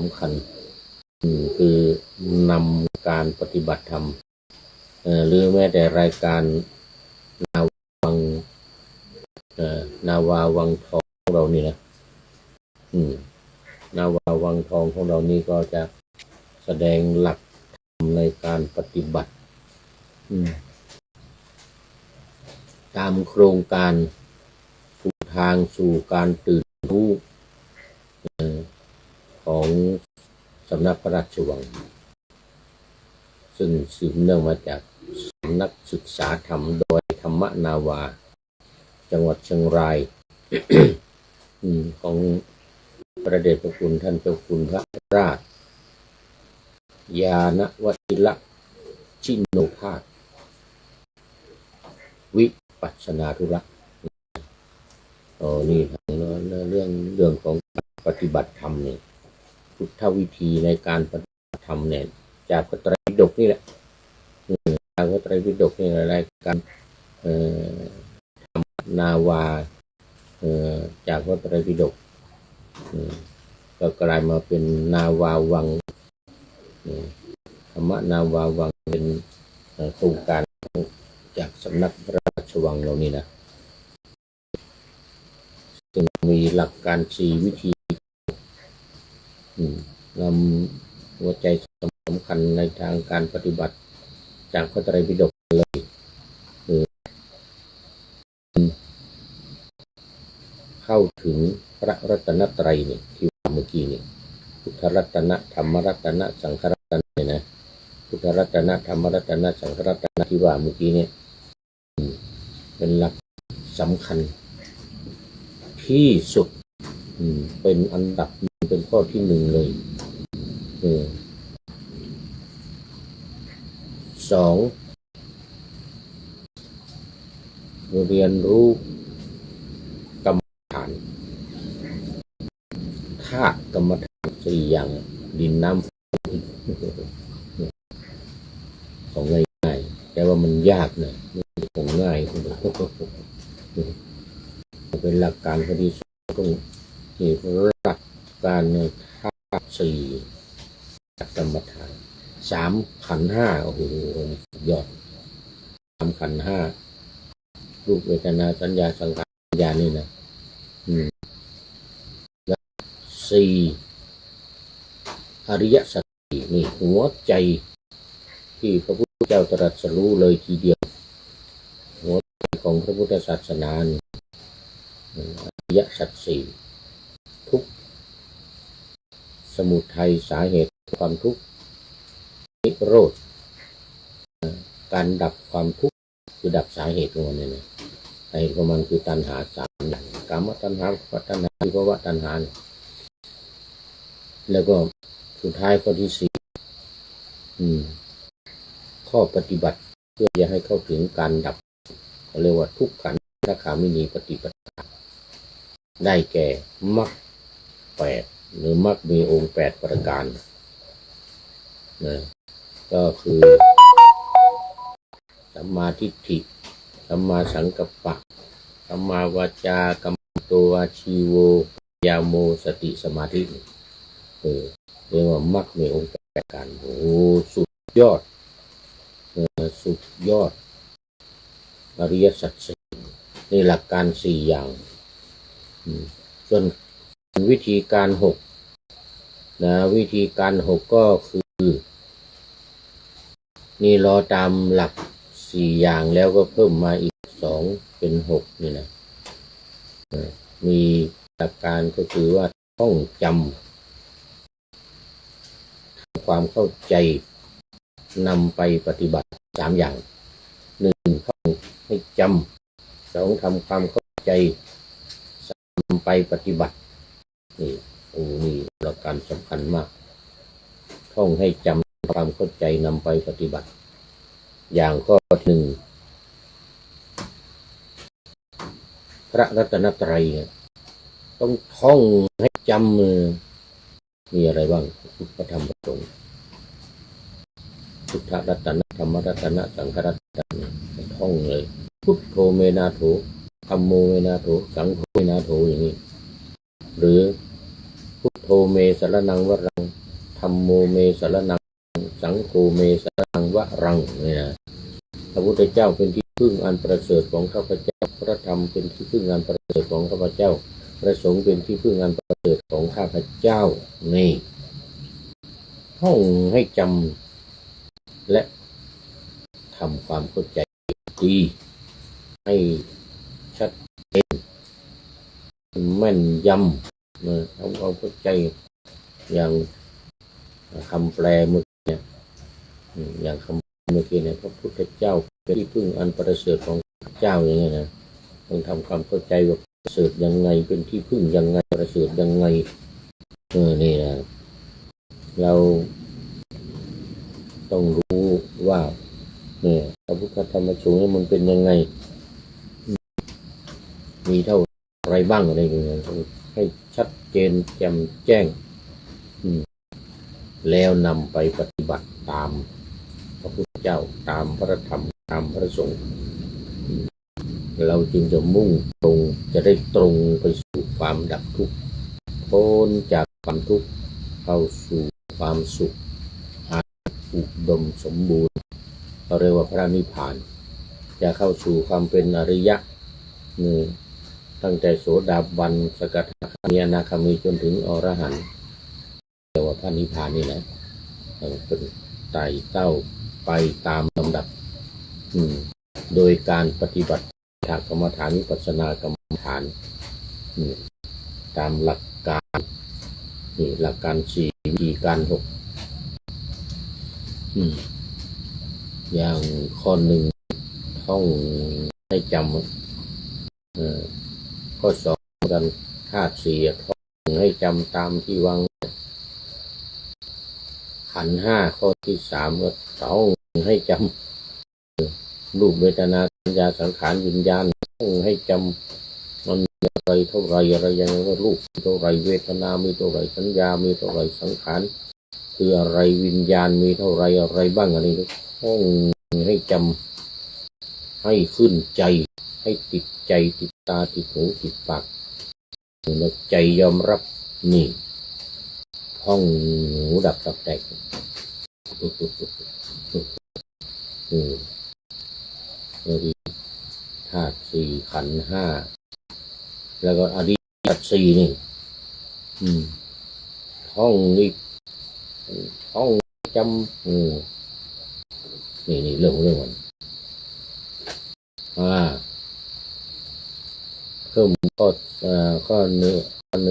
ำคัญคือนำการปฏิบัติธรรมหรือแม้แต่รายการนาวาวังทองของเรานี่นะนาวาวังทองของเรานี่ก็จะแสดงหลักในการปฏิบัติตามโครงการทางสู่การตื่นรู้ของสำนักพระราชวังซึ่งสืบเนื่องมาจากสำนักศึกษาธรรมโดยธรรมนาวาจังหวัดเชียงราย ของพระเดชพระคุณท่านเจ้าคุณพระราชยานวชิระชิโนภาสวิปัสสนาธุระนี่ทางเรื่องของปฏิบัติธรรมเนี่ยพุทธวิธีในการปฏิบัติธรรมเนี่ยจากพระไตรปิฎกนี่แหละจากพระไตรปิฎกนี่รายการนาวาจากพระไตรปิฎกก็กลายมาเป็นนาวาวังธรรมนาวาวังเป็นโครงการจากสำนักพระราชวังเรานี่นะซึ่งมีหลักการ4วิธีนำหัวใจสำคัญในทางการปฏิบัติจากพระไตรปิฎกเลยเข้าถึงพระรัตนตรัยเนี่ยที่ว่าเมื่อกี้เนี่ยพุทธรัตนะธรรมรัตนะสังฆรัตนะเนี่ยนะพุทธรัตนะธรรมรัตนะสังฆรัตนะที่ว่าเมื่อกี้เนี่ยเป็นหลักสำคัญที่สุดเป็นอันดับเป็นข้อที่1เลย2เรียนรู้กรรมฐานธาตุกรรมฐาน4อย่างดินน้ำของง่ายๆแต่ว่ามันยากนะของง่ายเป็นหลักการพอดีต้องมีหลักการในธาตุ4กรรมฐาน3ขันธ์5โอ้โหสุดยอด3ขันธ์5รูปเวทนาสัญญาสังขารวิญญาณนี่นะและ4อริยสัจ4นี่หัวใจที่พระพุทธเจ้าตรัสรู้เลยทีเดียวหัวใจของพระพุทธศาสนาอริยสัจ4ทุกข์สมุทัยสาเหตุความทุกข์นิโรธ การดับความทุกข์คือดับสาเหตุของมันเนี่ยนะสาเหตุของมันคือตัณหาสามอย่างกามตัณหาภวตัณหาวิภวตัณหาแล้วก็สุดท้ายข้อที่สี่ข้อปฏิบัติเพื่อจะให้เข้าถึงการดับเขาเรียกว่าทุกขันธคามินีปฏิปทาได้แก่มรรคแปดหรือมรรคมีองค์8ประการนะก็คือสัมมาทิฏฐิสัมมาสังกัปปะสัมมาวาจากัมโตวาชีโวยาโมสติสมาธิเรียกว่ามรรคมีองค์8ประการโอ้สุดยอดสุดยอดอริยสัจสี่นี่หลักการ4อย่างส่วนวิธีการ6นะวิธีการ6ก็คือนี่รอตามหลัก4อย่างแล้วก็เพิ่มมาอีก2เป็น6นี่นะมีหลักการก็คือว่าต้องจำความเข้าใจนำไปปฏิบัติ3อย่าง1ท่องให้จำ2ทำความเข้าใจนำไปปฏิบัตินี่นี่หลักการสำคัญมากท่องให้จำความเข้าใจนำไปปฏิบัติอย่างข้อที่1พระรัตนตรัยต้องท่องให้จำมีอะไรบ้างพระธรรมพระสงฆ์พุทธรัตนะธรรมรัตนะสังฆรัตนะท่องเลยพุทโธเมนาโถธัมโมเมนาโถสังโฆเมนาโถอย่างนี้หรือพุทโธเมสรนังวรังธัมโมเมสรนังสังโฆเมสรนังวรังเนี่ยนะพระพุทธเจ้าเป็นที่พึ่งอันประเสริฐของข้าพเจ้าพระธรรมเป็นที่พึ่งอันประเสริฐของข้าพเจ้าพระสงฆ์เป็นที่พึ่งอันประเสริฐของข้าพเจ้านี่ท่องให้จำและทำความเข้าใจดีให้ชัดเจนแม่นยำทำความเข้าใจอย่างคำแปลเมื่อกี้อย่างคำเมื่อกี้เนี่ยพระพุทธเจ้าเป็นที่พึ่งอันประเสริฐของพระเจ้าอย่างนี้นะต้องทำความเข้าใจว่าประเสริฐยังไงเป็นที่พึ่งยังไงประเสริฐยังไงนี่นะเราต้องรู้ว่าเนี่ยพระพุทธธรรมสงฆ์มันเป็นยังไงมีเท่าไรบ้างอะไรอย่างเงี้ยต้องให้ชัดเจนแจ่มแจ้งแล้วนำไปปฏิบัติตามพระพุทธเจ้าตามพระธรรมตามพระสงฆ์เราจึงจะมุ่งตรงจะได้ตรงไปสู่ความดับทุกข์พ้นจากความทุกข์เข้าสู่ความสุขอันอุดมสมบูรณ์เราเรียกว่าพระนิพพานจะเข้าสู่ความเป็นอริยะตั้งแต่โสดาบันสกทาคามีอนาคามีจนถึงอรหันต์เรียกว่าพระนิพพานนี่แหละเป็นไต่เต้าไปตามลำดับโดยการปฏิบัติทางกรรมฐานวิปัสสนากรรมฐานตามหลักการนี่หลักการ4วิธีการ6อย่างข้อ1ท่องให้จำข้อ2กันธาตุ4ท่องให้จำตามที่วางขันธ์5ข้อที่3ก็ท่องให้จำรูปเวทนาสัญญาสังขารวิญญาณท่องให้จำมันอะไรเท่าไรอะไรยังไงว่ารูปเท่าไรเวทนามีเท่าไรสัญญามีเท่าไรสังขารคืออะไรวิญญาณมีเท่าไรอะไรบ้างอะไรนี้ท่องให้จำให้ขึ้นใจให้ติดใจติดตาติดหูติดปากแล้วใจยอมรับนี่ห้องหูดับตับแตกธาตุ4ขันธ์5แล้วก็อริยสัจ4นี่ท่องนี่ท่องจำนี่เรื่องมันเพิ่มข้อหนึ่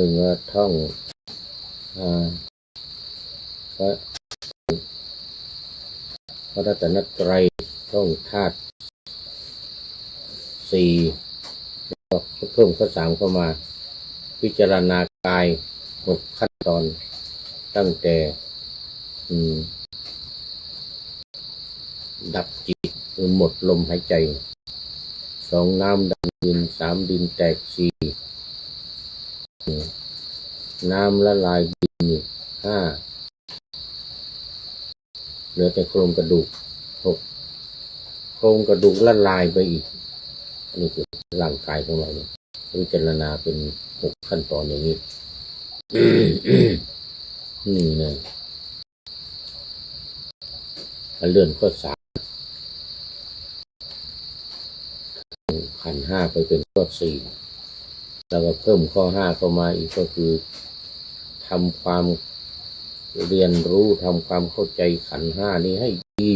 งท่อง พระรัตนตรัยต้องธาตุสี่ก็เพิ่มข้อสามเข้ามาพิจารณากาย6 ขั้นตอนตั้งแต่ดับจิตคือหมดลมหายใจ2 น้ำดำดิน3 ดินแตก4 น้ำละลายดิน5เหลือแต่โครงกระดูก6 โครงกระดูกละลายไปอีกนี่คือร่างกายของเราเนี่ยพิจารณาเป็น6 ขั้นตอนอย่างนี้นี่นะเลื่อนข้อ3ขันธ์5ไปเป็นข้อ4แล้วก็เพิ่มข้อ5เข้ามาอีกก็คือทำความเรียนรู้ทำความเข้าใจขันธ์5นี้ให้ดี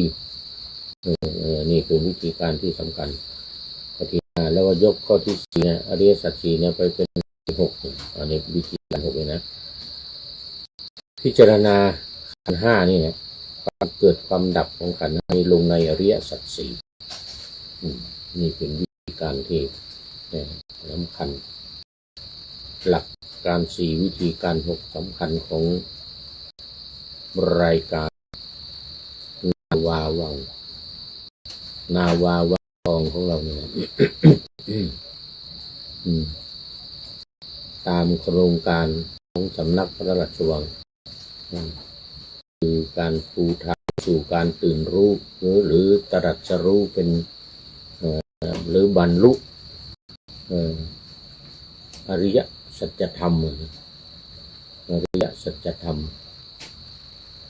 นี่คือวิธีการที่สำคัญข้อที่5แล้วก็ยกข้อที่4เนี่ยอริยสัจ4เนี่ยไปเป็นที่6อันนี้วิธีการ6เลยนะพิจารณาขันธ์5นี่เนี่ยความเกิดความดับของขันธ์5นี้ลงในอริยสัจ4นี่เป็นวิธีการที่สำคัญหลักการ4วิธีการ6สำคัญของรายการนาวาวังทองของเราเนี่ยตามโครงการของสำนักพระราชวังคือการปูทางสู่การตื่นรู้หรือตรัสรู้เป็นหรือบรรลุอริยสัจธรรมอริยสัจธรรม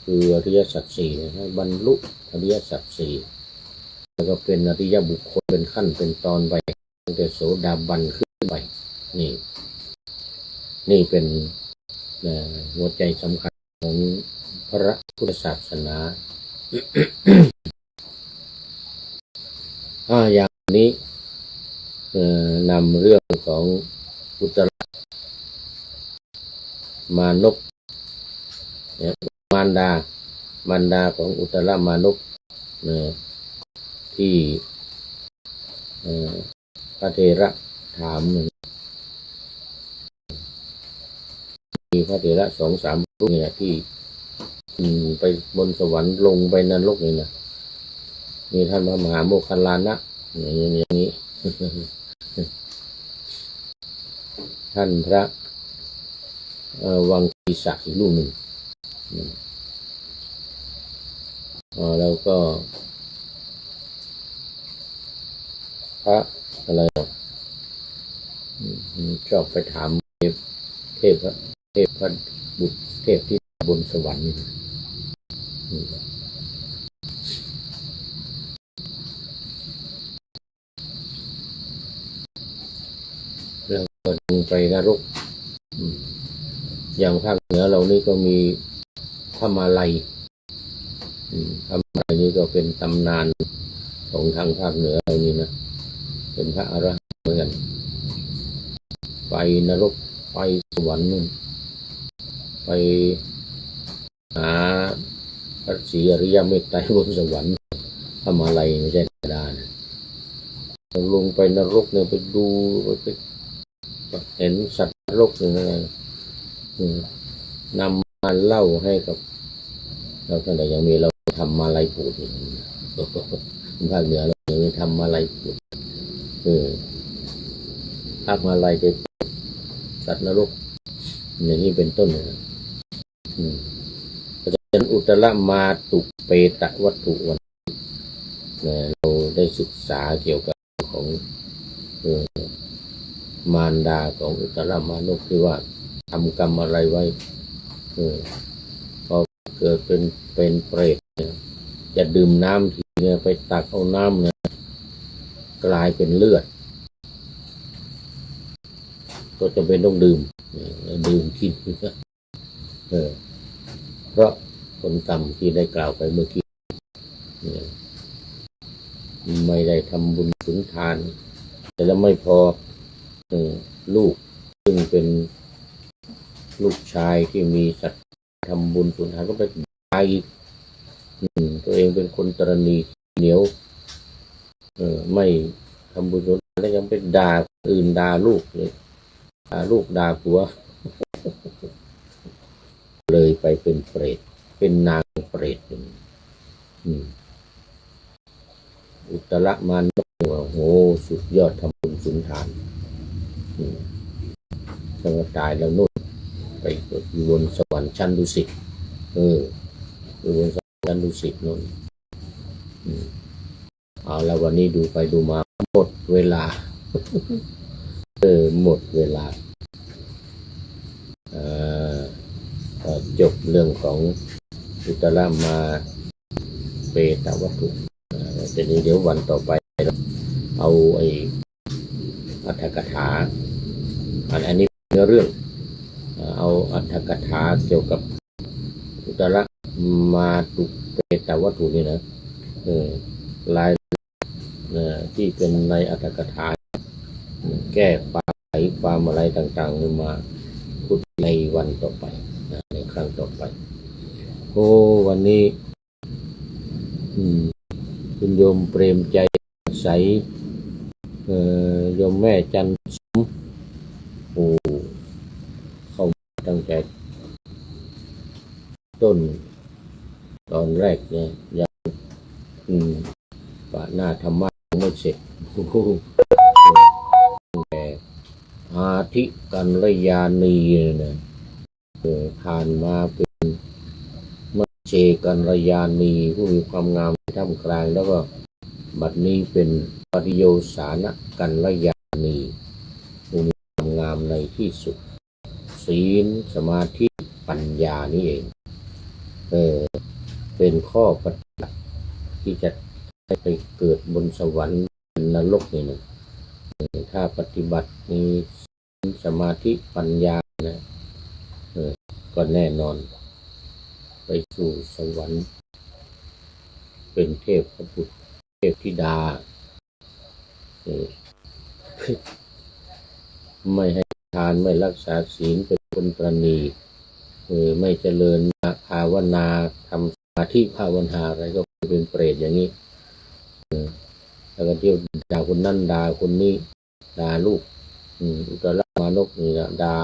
คืออริยสัจสี่ให้บรรลุอริยสัจสี่แล้วก็เป็นอริยบุคคลเป็นขั้นเป็นตอนไปตั้งแต่โสดาบันขึ้นไปนี่เป็นหัวใจสำคัญของพระพุทธศาสนา อย่างนี้นำเรื่องของอุตรมานพมารดาของอุตรมานพที่พระเถระถามมีพระเถระ2-3 รูปเนี่ยที่ไปบนสวรรค์ลงไปนรกนี่นะมีท่านพระมหาโมคคัลลานะอย่างนี้ ท่านพระวังคีสะอีกรูปหนึ่งแล้วก็พระอะไรชอบไปถามเทพพระบุตรเทพที่บนสวรรค์แล้วก็ลงไปนรกอย่างภาคเหนือเรานี่ก็มีพระมาลัยพระมาลัยนี่ก็เป็นตำนานของทางภาคเหนือเรานี่นะเป็นพระอรหันต์เหมือนกันไปนรกไปสวรรค์นู่นไปหาพระศรีอริยเมตไตรบนสวรรค์พระมาลัยไม่ใช่ธรรมดานะลงไปนรกเนี่ยไปดูไปเห็นสัตว์นรกอย่างไรนำมาเล่าให้กับเราขณะยังมีเราทำมาลัยพูดอย่างนี้ภาคเหนือเรายังมีทำมาลัยพูดภาคมาลัยจะสัตว์นรกอย่างนี้เป็นต้นเพราะฉะนั้นอุตรมาตุเปตะวัตถุวันเราได้ศึกษาเกี่ยวกับของมารดาของอุตรมานพที่ว่าทำกรรมอะไรไว้พอเกิดเป็นเปรตจะดื่มน้ำทีเนี่ยไปตักเอาน้ำเนี่ยกลายเป็นเลือดก็จะเป็นต้องดื่มกินเพราะผลกรรมที่ได้กล่าวไปเมื่อกี้ไม่ได้ทำบุญสุนทานแต่แล้วไม่พอลูกซึ่งเป็นลูกชายที่มีศรัทธาทำบุญสุนทานก็ไปตายอีก ตัวเองเป็นคนตรณีเหนียวไม่ทำบุญแล้วยังเป็นด่าอื่นด่าลูกเลยด่าลูกด่าผัวเลยไปเป็นเปรตเป็นนางเปรตอุตรมานกโอ้โหสุดยอดทำบุญสุนทานสังตายแล้วนู่นไปเกิดอยู่บนสวรรค์ชั้นดุสิตอยู่บนสวรรค์ชั้นดุสิตนู่นเอาแล้ววันนี้ดูไปดูมาหมดเวลาหมดเวลาจบเรื่องของอุตรมาเปตวัตถุแต่นี้เดี๋ยววันต่อไปเอาอัตถกถาอันนี้เนื้อเรื่องเอาอัตถกถาเกี่ยวกับอุตรมาตุเปตวัตถุนี่นะลายที่เป็นในอัตถกถาแก้ความอะไรต่างๆมาพูดในวันต่อไปในครั้งต่อไปโอ้วันนี้คุณโยมเปรมใจใสโยมแม่จันทร์สมโอ้เข้าตั้งแต่ต้นตอนแรกเนี่ยยังปะหน้าธรรมะไม่เสร็จแต่อาทิกัลยาณีเนี่ยผ่านมาเป็นมัชเชกัลยาณีผู้มีความงามท่ามกลางแล้วก็บัดนี้เป็นปริโยสานกัลยาณีผู้มีความงามในที่สุดศีลสมาธิปัญญานี่เองเป็นข้อปฏิบัติที่จะให้ไปเกิดบนสวรรค์นรกนี่นะถ้าปฏิบัติมีสมาธิปัญญานะก็แน่นอนไปสู่สวรรค์เป็นเทพบุตรเทพธิดาไม่ให้ทานไม่รักษาศีลเป็นคนตรณีไม่เจริญภาวนาทำสมาธิภาวนาอะไรก็เป็นเปรตอย่างนี้แล้วก็เที่ยวด่าคนนั่นด่าคนนี้ด่าลูกอุตรมานกนี่นะด่า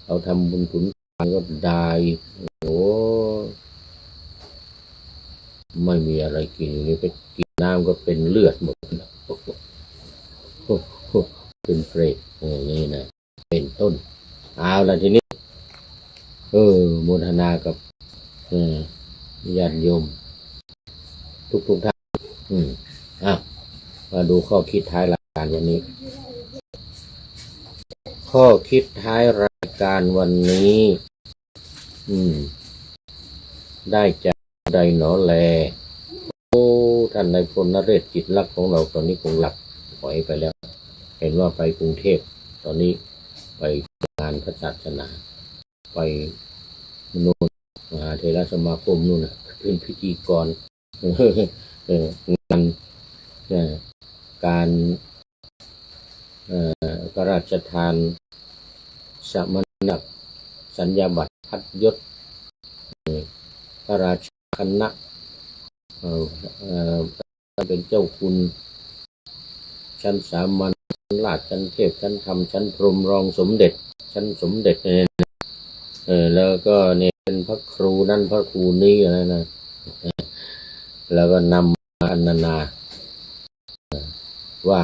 เราทำบุญขุนทานก็ด่าโอ้ไม่มีอะไรกินนี่ไปกินน้ำก็เป็นเลือดหมดเป็นเปรตอย่างนี้นะเป็นต้นเอาละทีนี้โมทนากับญาติโยมทุกท่านมาดูข้อคิดท้ายรายการวันนี้ข้อคิดท้ายรายการวันนี้ได้จากใดหนอแลท่านนายพลนเรศจิตลักษณ์ของเราตอนนี้คงหลับปล่อยไปแล้วเห็นว่าไปกรุงเทพตอนนี้ไปงานพระศาสนาไปโน่นมหาเถรสมาคมนู่นน่ะเป็นพิธีกรงานการพระราชทานสมณสัญญาบัตรพัดยศพระราชคณะเป็นเจ้าคุณชั้นสามัญชั้นราชชั้นเทพชั้นธรรมชั้นพรหมรองสมเด็จชั้นสมเด็จแล้วก็เนี่ยเป็นพระครูนั่นพระครูนี้อะไรนะแล้วก็นำมาอรรณนาว่า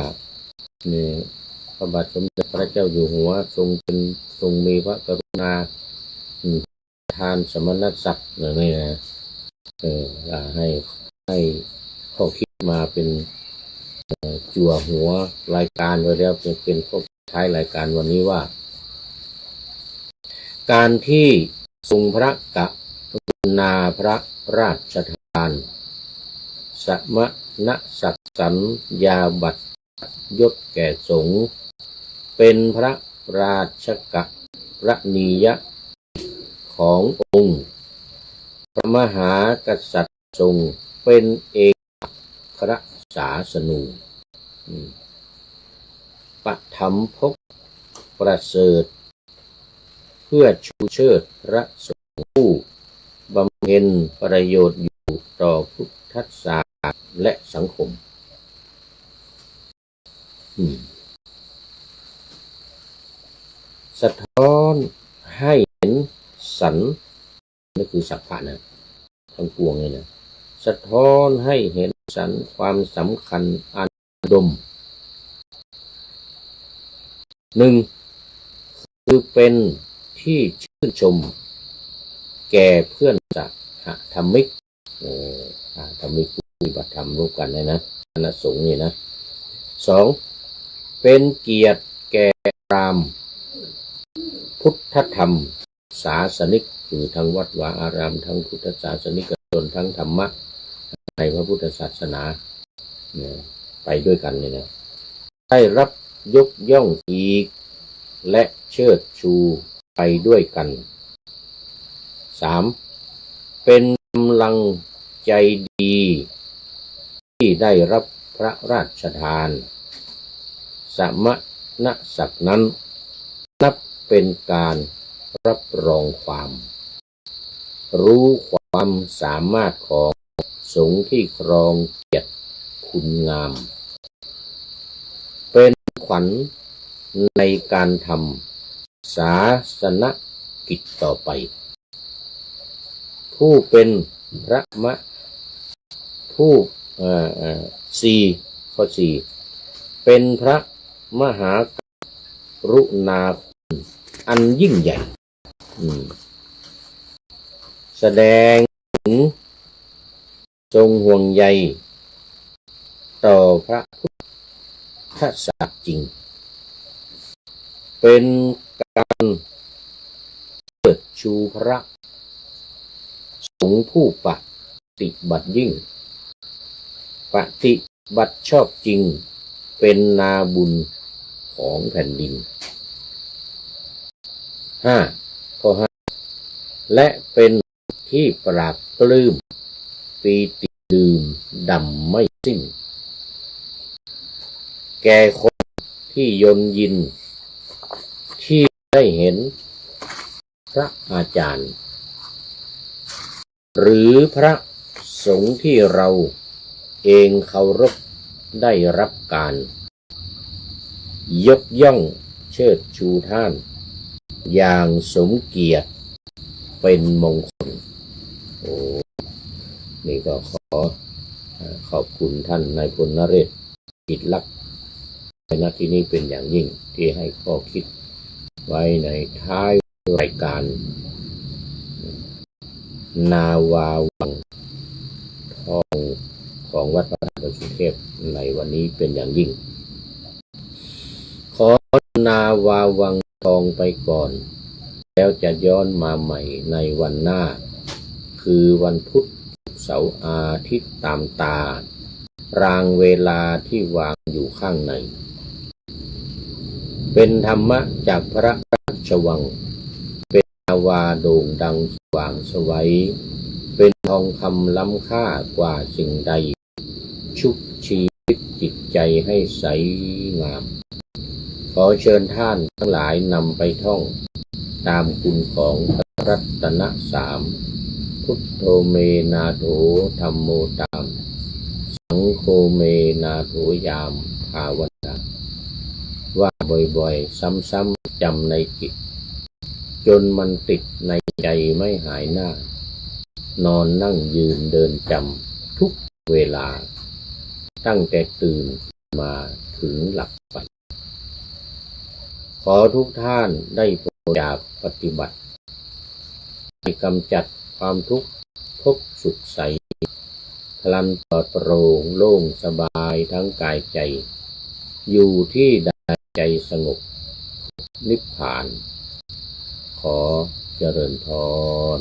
เนี่ยพระบาทสมเด็จพระเจ้าอยู่หัวทรงมีพระกรุณาทานสมณศักดิ์นี่นะให้ข้อคิดมาเป็นจั่วหัวรายการไว้แล้วเป็นข้อท้ายรายการวันนี้ว่าการที่ทรงพระกรุณาพระราชทานสมณศักดิ์สัญญาบัตรยศแก่สงฆ์เป็นพระราชกรณียขององค์พระมหากษัตริย์ทรงเป็นเอกอัครศาสนูปฐมภพประเสริฐเพื่อชูเชิดพระสงฆ์ผู้บำเพ็ญประโยชน์อยู่ ต่อพุทธศาสนาและสังคมสะท้อนให้เห็นสรรนี่คือสัพพะนะทั้งปวงเลยนะสะท้อนให้เห็นสรรความสำคัญอันดมหนึ่งคือเป็นที่ชื่นชมแก่เพื่อนสหธรรมิกธรรมิกปฏิบัติธรรมร่วมกันนะคณะสงฆ์นี่นะสองเป็นเกียรติแก่พราหมณ์พุทธธรรมศาสนิกคือทั้งวัดวาอารามทั้งพุทธศาสนิกชนทั้งธรรมะในพระพุทธศาสนาไปด้วยกันเลยนะได้รับยกย่องอีกและเชิดชูไปด้วยกันสามเป็นกำลังใจดีที่ได้รับพระราชทานสมณศักดิ์นั้นนับเป็นการรับรองความรู้ความสามารถของสงฆ์ที่ครองเกียรติคุณงามเป็นขวัญในการทำศาสนกิจต่อไปผู้เป็นพระผู้ข้อ 4เป็นพระมหากรุณาคุณอันยิ่งใหญ่แสดงถึงทรงห่วงใยต่อพระพุทธศาสนาจริงเป็นการเชิดชูพระสงฆ์ผู้ปฏิบัติยิ่งปฏิบัติชอบจริงเป็นนาบุญของแผ่นดิน5 ข้อ 5และเป็นที่ปราบปลื้มปีติดื่มด่ำไม่สิ้นแก่คนที่ยนยินที่ได้เห็นพระอาจารย์หรือพระสงฆ์ที่เราเองเคารพได้รับการยกย่องเชิดชูท่านอย่างสมเกียรติเป็นมงคลนี่ก็ขอบคุณท่านนายพลนเรศกิจลักษณ์ในนาทีนี้เป็นอย่างยิ่งที่ให้ข้อคิดไว้ในท้ายรายการนาวาวังทองของวัดพระธาตุสุเทพในวันนี้เป็นอย่างยิ่งขอนาวาวังทองไปก่อนแล้วจะย้อนมาใหม่ในวันหน้าคือวันพุธเสาร์อาทิตย์ตามตารางเวลาที่วางอยู่ข้างในเป็นธรรมะจากพระราชวังเป็นนาวาโด่งดังสว่างไสวเป็นทองคำล้ำค่ากว่าสิ่งใดชุบชีวิตจิตใจให้ใสงามขอเชิญท่านทั้งหลายนำไปท่องตามคุณของพระรัตนสามพุทโธเมนาโถธัมโมตามสังโฆเมนาโถยามภาวนาว่าบ่อยๆซ้ำๆจำในจิตจนมันติดในใจไม่หายหน้านอนนั่งยืนเดินจำทุกเวลาตั้งแต่ตื่นมาถึงหลับไปขอทุกท่านได้โปรดจากปฏิบัติให้กำจัดความทุกข์พบสุขใสพลันปลอดโปร่งโล่งสบายทั้งกายใจอยู่ที่ใดใจสงบนิพพานขอเจริญพร